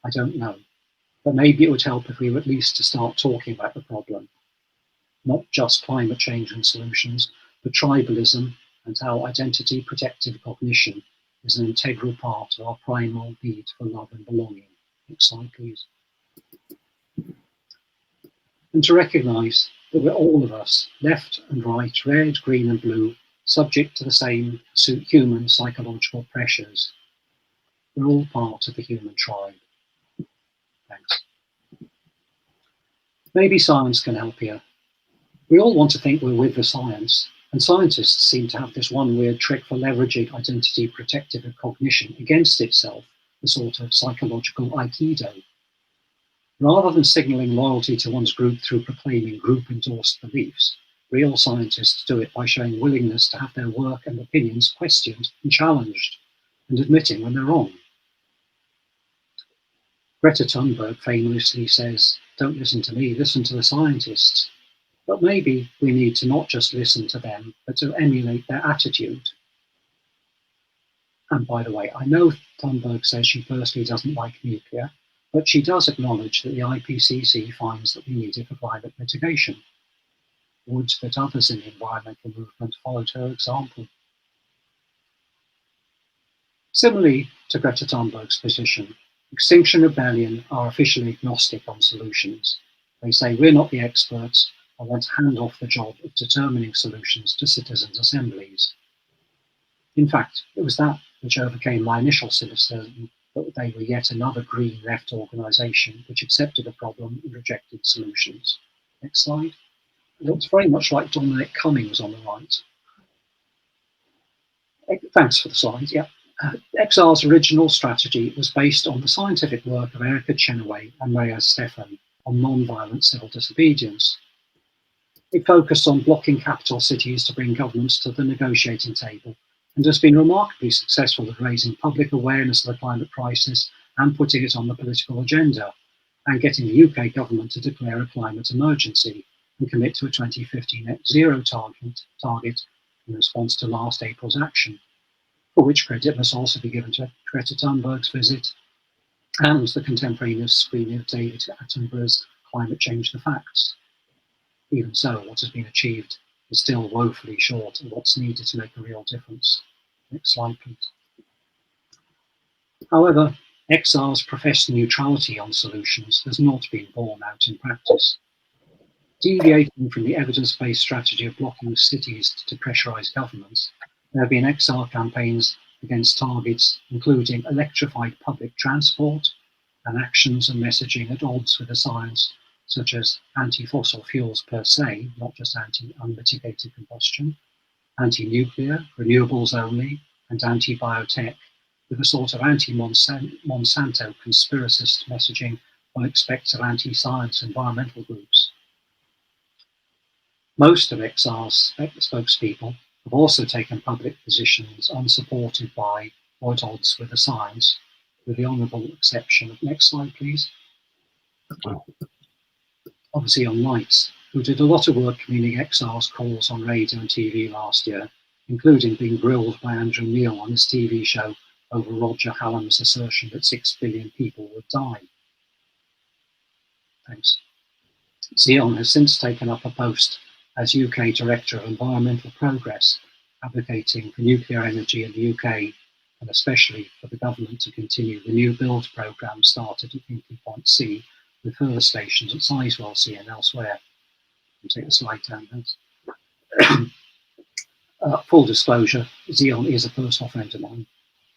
I don't know, but maybe it would help if we were at least to start talking about the problem. Not just climate change and solutions, but tribalism and how identity protective cognition is an integral part of our primal need for love and belonging. Next slide, please. And to recognise that we're all of us, left and right, red, green and blue, subject to the same human psychological pressures. We're all part of the human tribe. Thanks. Maybe science can help here. We all want to think we're with the science, and scientists seem to have this one weird trick for leveraging identity protective cognition against itself, the sort of psychological aikido. Rather than signalling loyalty to one's group through proclaiming group-endorsed beliefs, real scientists do it by showing willingness to have their work and opinions questioned and challenged, and admitting when they're wrong. Greta Thunberg famously says, "Don't listen to me, listen to the scientists." But maybe we need to not just listen to them, but to emulate their attitude. And by the way, I know Thunberg says she personally doesn't like nuclear, but she does acknowledge that the IPCC finds that we need it for climate mitigation. Would that others in the environmental movement followed her example. Similarly to Greta Thunberg's position, Extinction Rebellion are officially agnostic on solutions. They say we're not the experts and want to hand off the job of determining solutions to citizens' assemblies. In fact, it was that which overcame my initial cynicism that they were yet another green left organisation which accepted a problem and rejected solutions. Next slide. It looks very much like Dominic Cummings on the right. Thanks for the slide, yeah. Exiles' original strategy was based on the scientific work of Erica Chenoweth and Maria Stephan on non-violent civil disobedience. It focused on blocking capital cities to bring governments to the negotiating table and has been remarkably successful at raising public awareness of the climate crisis and putting it on the political agenda, and getting the UK government to declare a climate emergency and commit to a 2050 net zero target in response to last April's action, for which credit must also be given to Greta Thunberg's visit and the contemporaneous screening of David Attenborough's Climate Change the Facts. Even so, what has been achieved is still woefully short of what's needed to make a real difference. Next slide, please. However, Exiles' professed neutrality on solutions has not been borne out in practice. Deviating from the evidence-based strategy of blocking cities to pressurise governments, there have been Exile campaigns against targets including electrified public transport and actions and messaging at odds with the science, such as anti-fossil fuels per se, not just anti-unmitigated combustion, anti-nuclear, renewables only, and anti-biotech, with a sort of anti-Monsanto conspiracist messaging one expects of anti-science environmental groups. Most of Exile's spokespeople have also taken public positions unsupported by or at odds with the science, with the honourable exception of, next slide please, obviously on Lights, who did a lot of work communicating Exile's calls on radio and TV last year, including being grilled by Andrew Neil on his TV show over Roger Hallam's assertion that 6 billion people would die. Thanks. Xeon has since taken up a post as UK Director of Environmental Progress, advocating for nuclear energy in the UK, and especially for the government to continue the new build programme started at Hinkley Point C, with further stations at Sizewell C and elsewhere. You take the slide down, thanks. Full disclosure, Xeon is a personal friend of mine.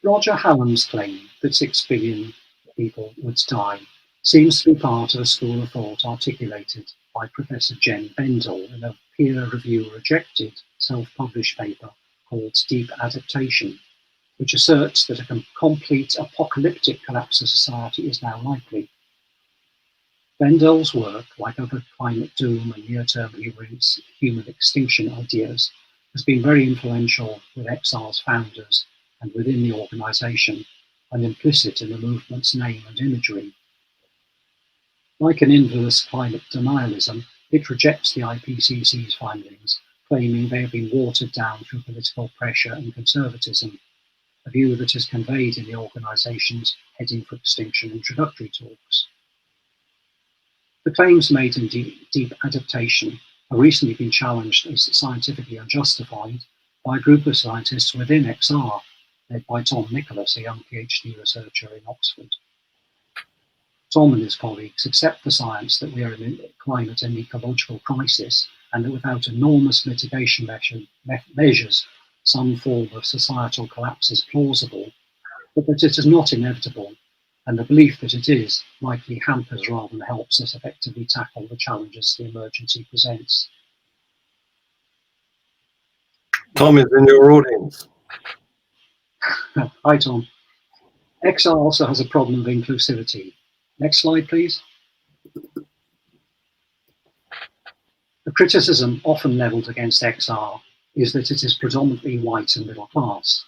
Roger Hallam's claim that 6 billion people would die seems to be part of a school of thought articulated by Professor Jen Bendel in a peer review rejected self-published paper called Deep Adaptation, which asserts that a complete apocalyptic collapse of society is now likely. Bendel's work, like other climate doom and near-term human extinction ideas, has been very influential with Exiles founders and within the organisation, and implicit in the movement's name and imagery. Like an inverse climate denialism, it rejects the IPCC's findings, claiming they have been watered down through political pressure and conservatism, a view that is conveyed in the organisation's Heading for Extinction introductory talks. The claims made in Deep Adaptation have recently been challenged as scientifically unjustified by a group of scientists within XR, led by Tom Nicholas, a young PhD researcher in Oxford. Tom and his colleagues accept the science that we are in a climate and ecological crisis, and that without enormous mitigation measures, some form of societal collapse is plausible, but that it is not inevitable, and the belief that it is likely hampers rather than helps us effectively tackle the challenges the emergency presents. Tom is in your audience. Hi, Tom. XR also has a problem of inclusivity. Next slide, please. The criticism often levelled against XR is that it is predominantly white and middle class.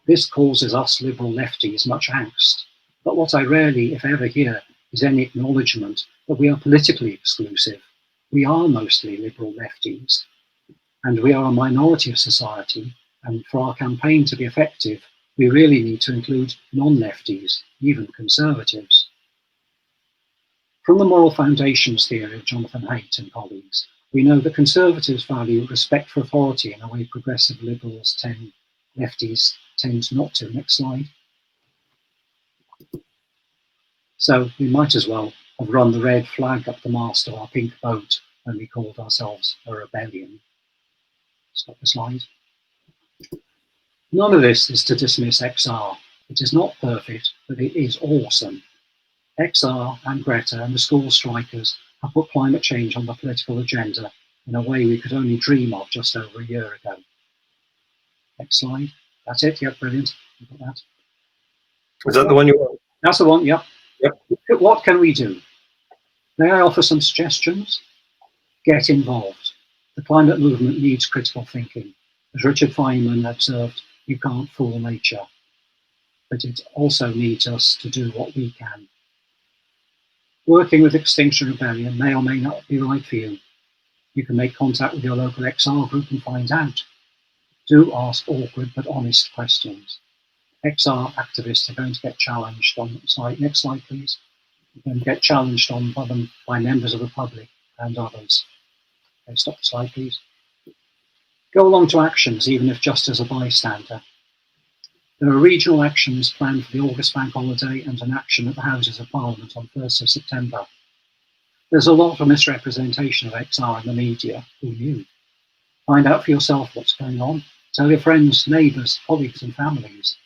This causes us liberal lefties much angst, but what I rarely, if ever, hear is any acknowledgement that we are politically exclusive. We are mostly liberal lefties, and we are a minority of society, and for our campaign to be effective, we really need to include non-lefties, even conservatives. From the moral foundations theory of Jonathan Haidt and colleagues, we know that conservatives value respect for authority in a way progressive liberals lefties tend not to. Next slide. So we might as well have run the red flag up the mast of our pink boat when we called ourselves a rebellion. Stop the slide. None of this is to dismiss XR. It is not perfect, but it is awesome. XR and Greta and the school strikers have put climate change on the political agenda in a way we could only dream of just over a year ago. Next slide. That's it. Yep, brilliant. Got that. Is that the one you want? That's the one. Yep. Yep. What can we do? May I offer some suggestions? Get involved. The climate movement needs critical thinking. As Richard Feynman observed, you can't fool nature, but it also needs us to do what we can. Working with Extinction Rebellion may or may not be right for you. You can make contact with your local XR group and find out. Do ask awkward but honest questions. XR activists are going to get challenged on the slide. Next slide, please. You're going to get challenged on by members of the public and others. Okay, stop the slide, please. Go along to actions, even if just as a bystander. There are regional actions planned for the August bank holiday and an action at the Houses of Parliament on 1st of September. There's a lot of misrepresentation of XR in the media. Who knew? Find out for yourself what's going on. Tell your friends, neighbours, colleagues and families.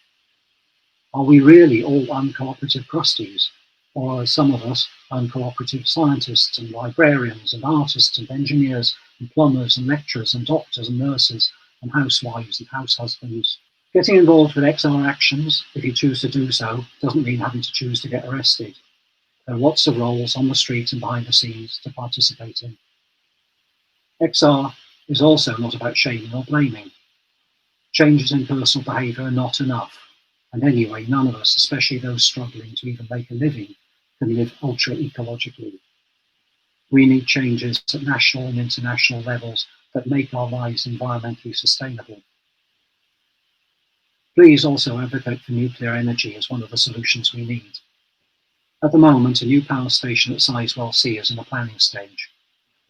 Are we really all uncooperative crusties? Or are some of us uncooperative scientists and librarians and artists and engineers and plumbers and lecturers and doctors and nurses and housewives and house husbands? Getting involved with XR actions, if you choose to do so, doesn't mean having to choose to get arrested. There are lots of roles on the street and behind the scenes to participate in. XR is also not about shaming or blaming. Changes in personal behaviour are not enough. And anyway, none of us, especially those struggling to even make a living, can live ultra-ecologically. We need changes at national and international levels that make our lives environmentally sustainable. Please also advocate for nuclear energy as one of the solutions we need. At the moment, a new power station at Sizewell C is in the planning stage.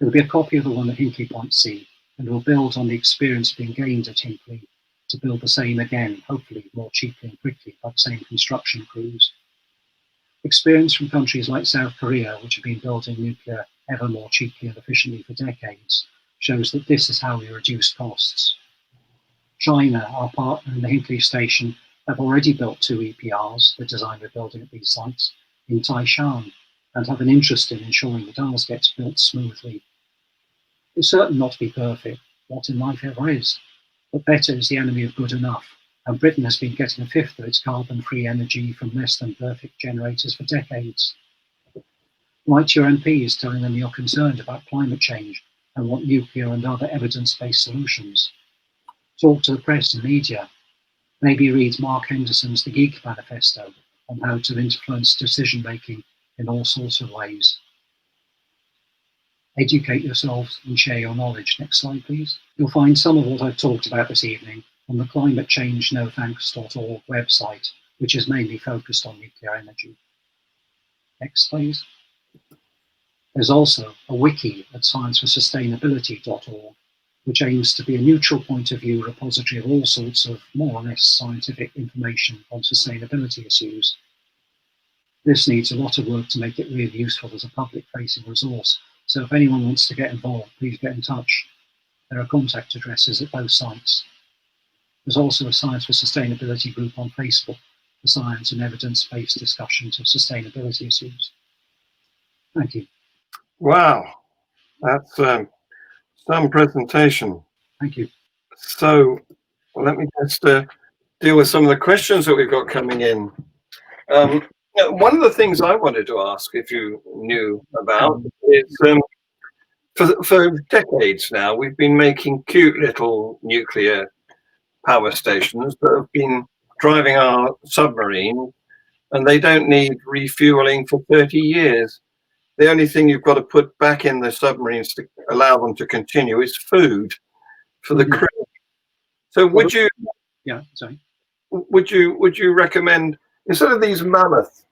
There will be a copy of the one at Hinkley Point C, and will build on the experience being gained at Hinkley to build the same again, hopefully more cheaply and quickly by the same construction crews. Experience from countries like South Korea, which have been building nuclear ever more cheaply and efficiently for decades, shows that this is how we reduce costs. China, our partner in the Hinkley station, have already built 2 EPRs, the design we're building at these sites, in Taishan, and have an interest in ensuring that ours gets built smoothly. It's certain not to be perfect, what in life ever is, but better is the enemy of good enough, and Britain has been getting a fifth of its carbon-free energy from less than perfect generators for decades. Write to your MPs telling them you're concerned about climate change and want nuclear and other evidence-based solutions. Talk to the press and media. Maybe read Mark Henderson's The Geek Manifesto on how to influence decision-making in all sorts of ways. Educate yourselves and share your knowledge. Next slide, please. You'll find some of what I've talked about this evening on the climatechangenothanks.org website, which is mainly focused on nuclear energy. Next, please. There's also a wiki at scienceforsustainability.org, which aims to be a neutral point of view repository of all sorts of more or less scientific information on sustainability issues. This needs a lot of work to make it really useful as a public-facing resource, so if anyone wants to get involved, please get in touch. There are contact addresses at both sites. There's also a Science for Sustainability group on Facebook for science and evidence-based discussions of sustainability issues. Thank you. Wow, that's some presentation. Thank you. So let me just deal with some of the questions that we've got coming in. One of the things I wanted to ask, if you knew about, is for decades now, we've been making cute little nuclear power stations that have been driving our submarine, and they don't need refueling for 30 years. The only thing you've got to put back in the submarines to allow them to continue is food for the crew. So would you recommend, instead of these mammoth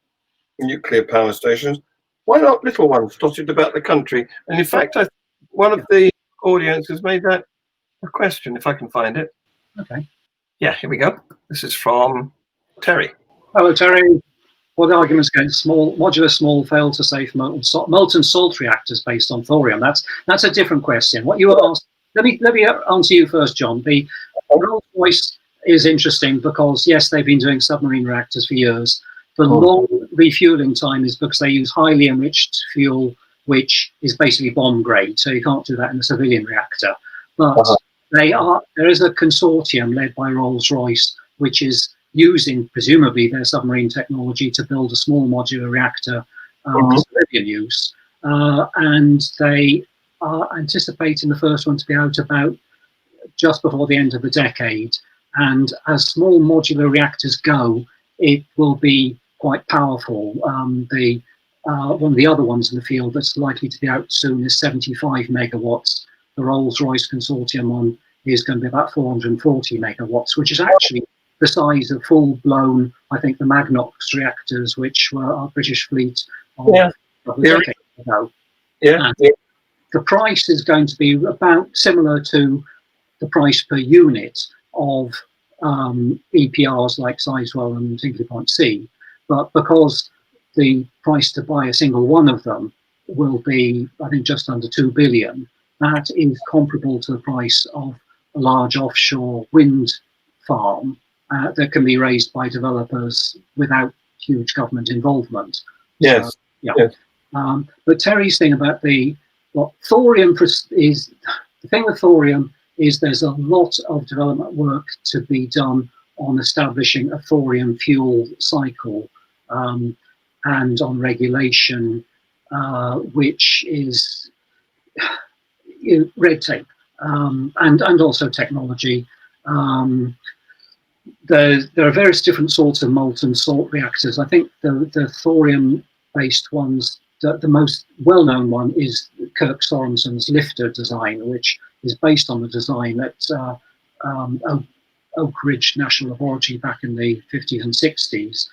nuclear power stations, why not little ones dotted about the country? And in fact, one of the audience has made that a question, if I can find it. Okay. Yeah, here we go. This is from Terry. Hello, Terry. What arguments against modular small fail-to-safe molten salt reactors based on thorium? That's a different question. What you asked. Let me answer you first, John. The Rolls-Royce is interesting because yes, they've been doing submarine reactors for years. The long refueling time is because they use highly enriched fuel, which is basically bomb grade. So you can't do that in a civilian reactor. But there is a consortium led by Rolls-Royce, which is using presumably their submarine technology to build a small modular reactor for civilian use, and they are anticipating the first one to be out about just before the end of the decade. And as small modular reactors go, it will be quite powerful. One of the other ones in the field that's likely to be out soon is 75 megawatts. The Rolls-Royce consortium one is going to be about 440 megawatts, which is actually the size of full-blown, I think, the Magnox reactors, which were our British fleet a decade ago. The price is going to be about similar to the price per unit of EPRs like Sizewell and Hinkley Point C, but because the price to buy a single one of them will be, I think, just under 2 billion, that is comparable to the price of a large offshore wind farm that can be raised by developers without huge government involvement. Yes. But Terry's thing about thorium is, the thing with thorium is there's a lot of development work to be done on establishing a thorium fuel cycle and on regulation, which is red tape and also technology. There are various different sorts of molten salt reactors. I think the thorium-based ones, the most well-known one is Kirk Sorensen's Lifter design, which is based on the design at Oak Ridge National Laboratory back in the 50s and 60s,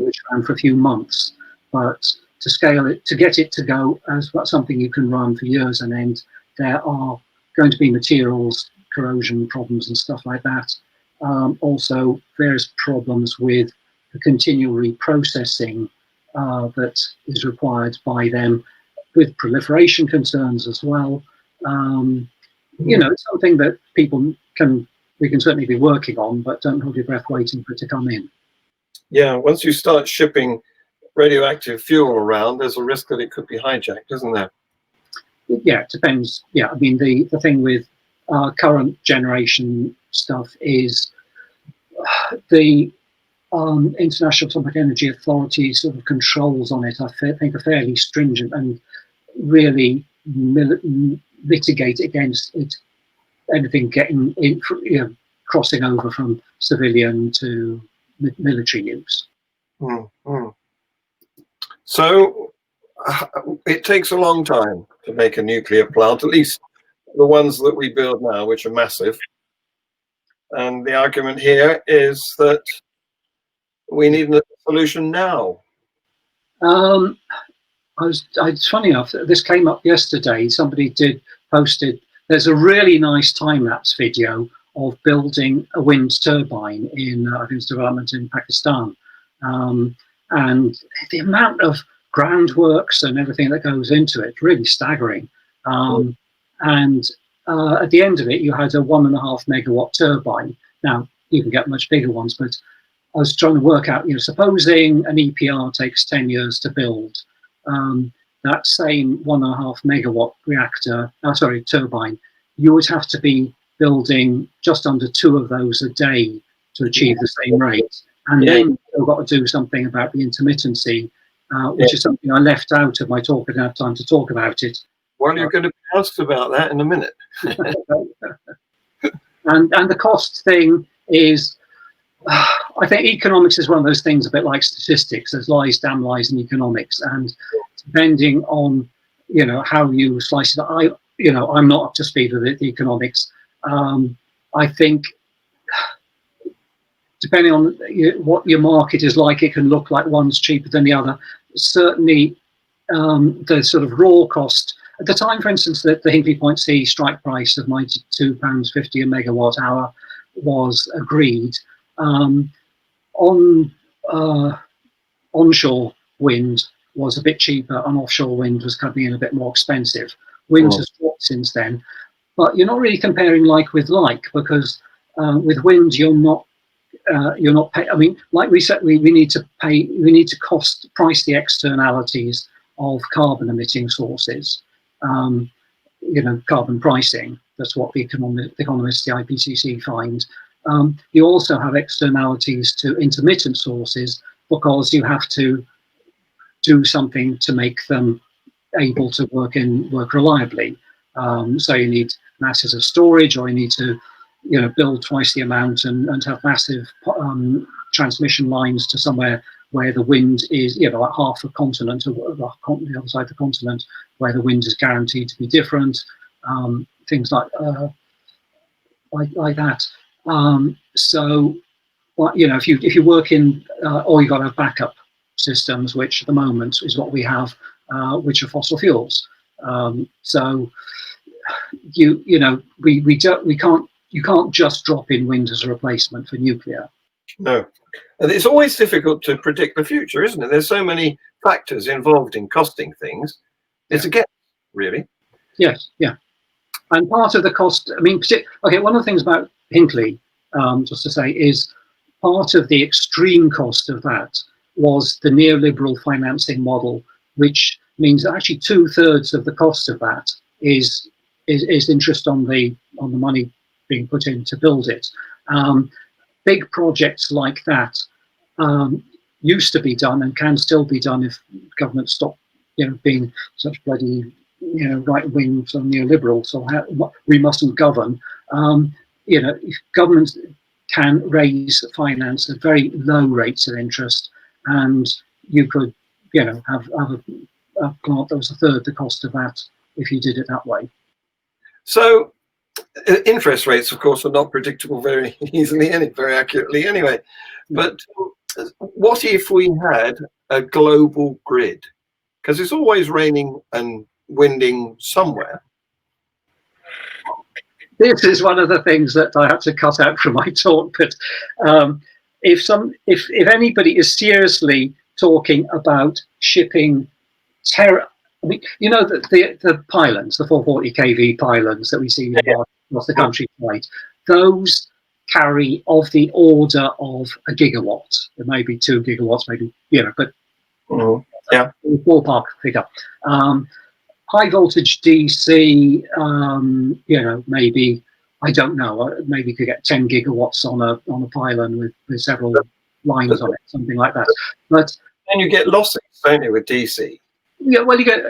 which ran for a few months. But to scale it, to get it to go as something you can run for years on end, there are going to be materials, corrosion problems and stuff like that. Also, various problems with the continual reprocessing that is required by them, with proliferation concerns as well. You know, it's something that we can certainly be working on, but don't hold your breath waiting for it to come in. Yeah, once you start shipping radioactive fuel around, there's a risk that it could be hijacked, isn't there? Yeah, it depends. Yeah, I mean, the thing with current generation stuff is the International Atomic Energy Authority sort of controls on it, I think, are fairly stringent and really mitigate against it, anything getting in, you know, crossing over from civilian to military use. So it takes a long time to make a nuclear plant, at least the ones that we build now, which are massive. And the argument here is that we need a solution now. It's funny enough, this came up yesterday. Somebody posted, there's a really nice time-lapse video of building a wind turbine in, I think it's development in Pakistan. And the amount of groundworks and everything that goes into it, really staggering. And at the end of it, you had a 1.5 megawatt turbine. Now, you can get much bigger ones, but I was trying to work out, you know, supposing an EPR takes 10 years to build, that same 1.5 megawatt turbine, you would have to be building just under 2 of those a day to achieve the same rate. And then you've got to do something about the intermittency, which is something I left out of my talk. I didn't have time to talk about it. Well, you're going to be asked about that in a minute. And the cost thing is, I think economics is one of those things a bit like statistics. There's lies, damn lies in economics, and depending on, you know, how you slice it. I'm not up to speed with the economics. I think depending on what your market is like, it can look like one's cheaper than the other. Certainly, the sort of raw cost at the time, for instance, that the Hinkley Point C strike price of £92.50 a megawatt hour was agreed. Onshore wind was a bit cheaper, and offshore wind was coming in a bit more expensive. Wind has dropped since then, but you're not really comparing like with like, because with wind you're not pay. I mean, like we said, we need to price the externalities of carbon emitting sources. You know, carbon pricing. That's what the economists, the IPCC, find. You also have externalities to intermittent sources, because you have to do something to make them able to work reliably. So you need masses of storage, or you need to, you know, build twice the amount and have massive transmission lines to somewhere where the wind is, you know, like half a continent, or the other side of the continent, where the wind is guaranteed to be different. Things like that. So, well, you know, if you work in, or you've got to have backup systems, which at the moment is what we have, which are fossil fuels. So, you can't just drop in wind as a replacement for nuclear. No, and it's always difficult to predict the future, isn't it? There's so many factors involved in costing things. It's a guess, really. Yes, yeah. And part of the cost, I mean, okay, one of the things about Hinkley, just to say, is part of the extreme cost of that was the neoliberal financing model, which means that actually 2/3 of the cost of that is interest on the money being put in to build it. Big projects like that used to be done, and can still be done if governments stop, you know, being such bloody, you know, right-wing or neoliberal. So we mustn't govern. You know, if governments can raise finance at very low rates of interest, and you could, you know, have a plant that was 1/3 the cost of that if you did it that way. So interest rates, of course, are not predictable very easily, very accurately anyway. But what if we had a global grid? Because it's always raining and winding somewhere. This is one of the things that I had to cut out from my talk. But if anybody is seriously talking about shipping I mean, you know, the pylons, the 440 kV pylons that we see across the countryside, those carry of the order of a gigawatt. There may be 2 gigawatts, maybe, you know, but ballpark figure. High voltage DC, you know, maybe, I don't know, maybe you could get 10 gigawatts on a pylon with several lines on it, something like that. But then you get losses, don't you, with DC? Yeah, well, you get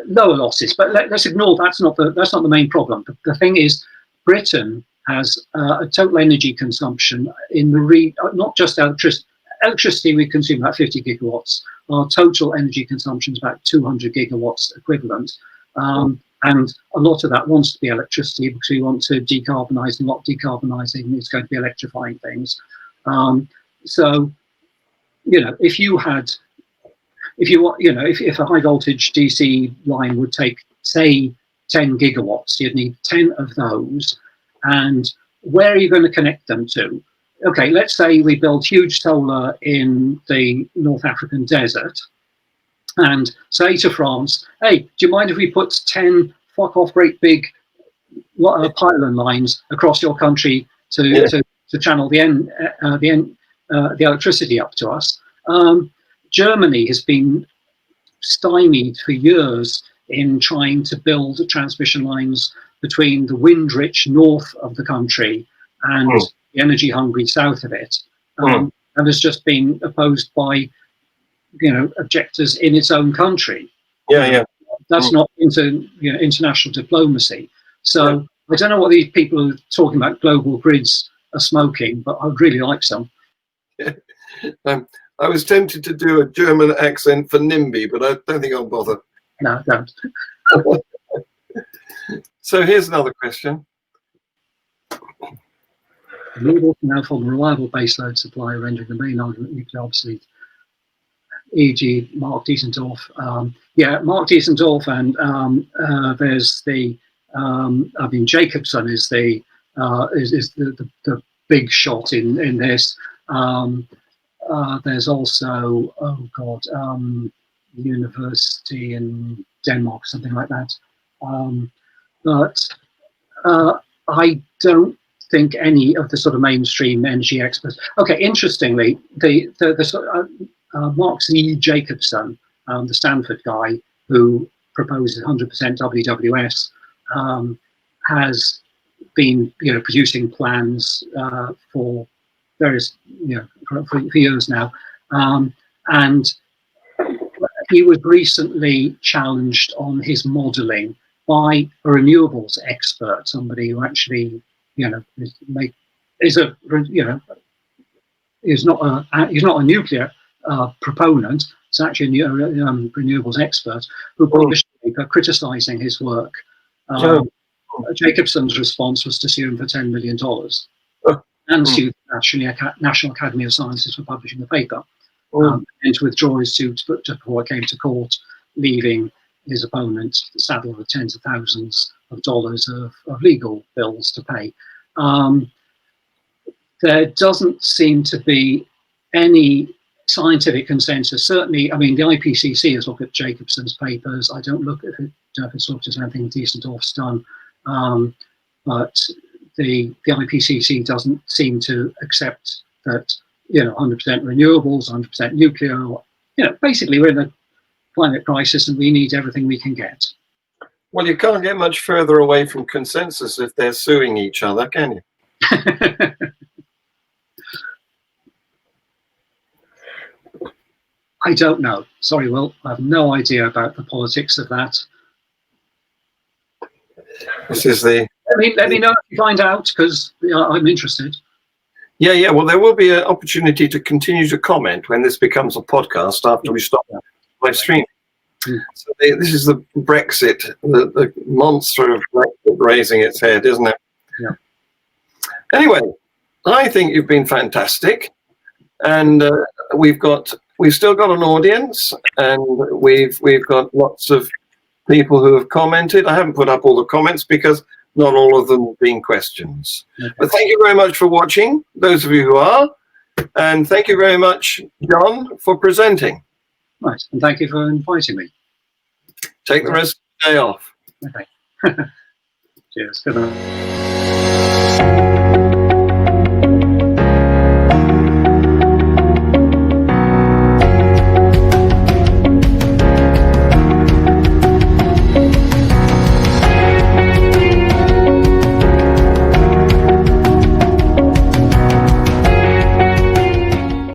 lower losses, but let's ignore that's not the main problem. The thing is, Britain has a total energy consumption in the not just electricity. Electricity we consume about 50 gigawatts. Our total energy consumption is about 200 gigawatts equivalent, and a lot of that wants to be electricity because we want to decarbonise, and a lot of decarbonising is going to be electrifying things. So, you know, if a high voltage DC line would take, say, 10 gigawatts, you'd need 10 of those. And where are you going to connect them to? Okay, let's say we build huge solar in the North African desert and say to France, hey, do you mind if we put 10 great big pylon lines across your country to channel the electricity up to us? Germany has been stymied for years in trying to build transmission lines between the wind-rich north of the country and the energy-hungry south of it, and has just been opposed by, you know, objectors in its own country. That's not international diplomacy. So I don't know what these people who are talking about global grids are smoking, but I'd really like some. I was tempted to do a German accent for NIMBY, but I don't think I'll bother. No, don't. So here's another question. Renewables now form a reliable baseload supply, rendering the main argument nuclear obsolete. E.g., Mark Diesendorf. Mark Diesendorf, and there's the. I mean, Jacobson is the big shot in this. There's also, university in Denmark, something like that. But I don't think any of the sort of mainstream energy experts. Okay, interestingly, Mark Z. Jacobson, the Stanford guy who proposes 100% WWS, has been, you know, producing plans for various, you know, for years now, and he was recently challenged on his modelling by a renewables expert, somebody who actually, you know, is not a nuclear proponent. It's actually a renewables expert who published a paper criticising his work. Jacobson's response was to sue him for $10 million. And sued the National Academy of Sciences for publishing the paper, and to withdraw his suit before it came to court, leaving his opponent saddled with tens of thousands of dollars of legal bills to pay. There doesn't seem to be any scientific consensus. Certainly, I mean, the IPCC has looked at Jacobson's papers. I don't know if it's looked at anything Diesendorf's done, but the IPCC doesn't seem to accept that, you know, 100% renewables, 100% nuclear. You know, basically we're in a climate crisis and we need everything we can get. Well, you can't get much further away from consensus if they're suing each other, can you? I don't know. Sorry, Will. I have no idea about the politics of that. This is the. Let me know if you find out, because I'm interested. Yeah. Well, there will be an opportunity to continue to comment when this becomes a podcast after we stop live streaming. So this is the Brexit, the monster of Brexit raising its head, isn't it? Yeah. Anyway, I think you've been fantastic, and we've got we've still got an audience, and we've got lots of people who have commented. I haven't put up all the comments because not all of them have been questions. Okay. But thank you very much for watching, those of you who are, and thank you very much, John, for presenting. Right, and thank you for inviting me. Take the rest of the day off. Okay. Cheers. Good night.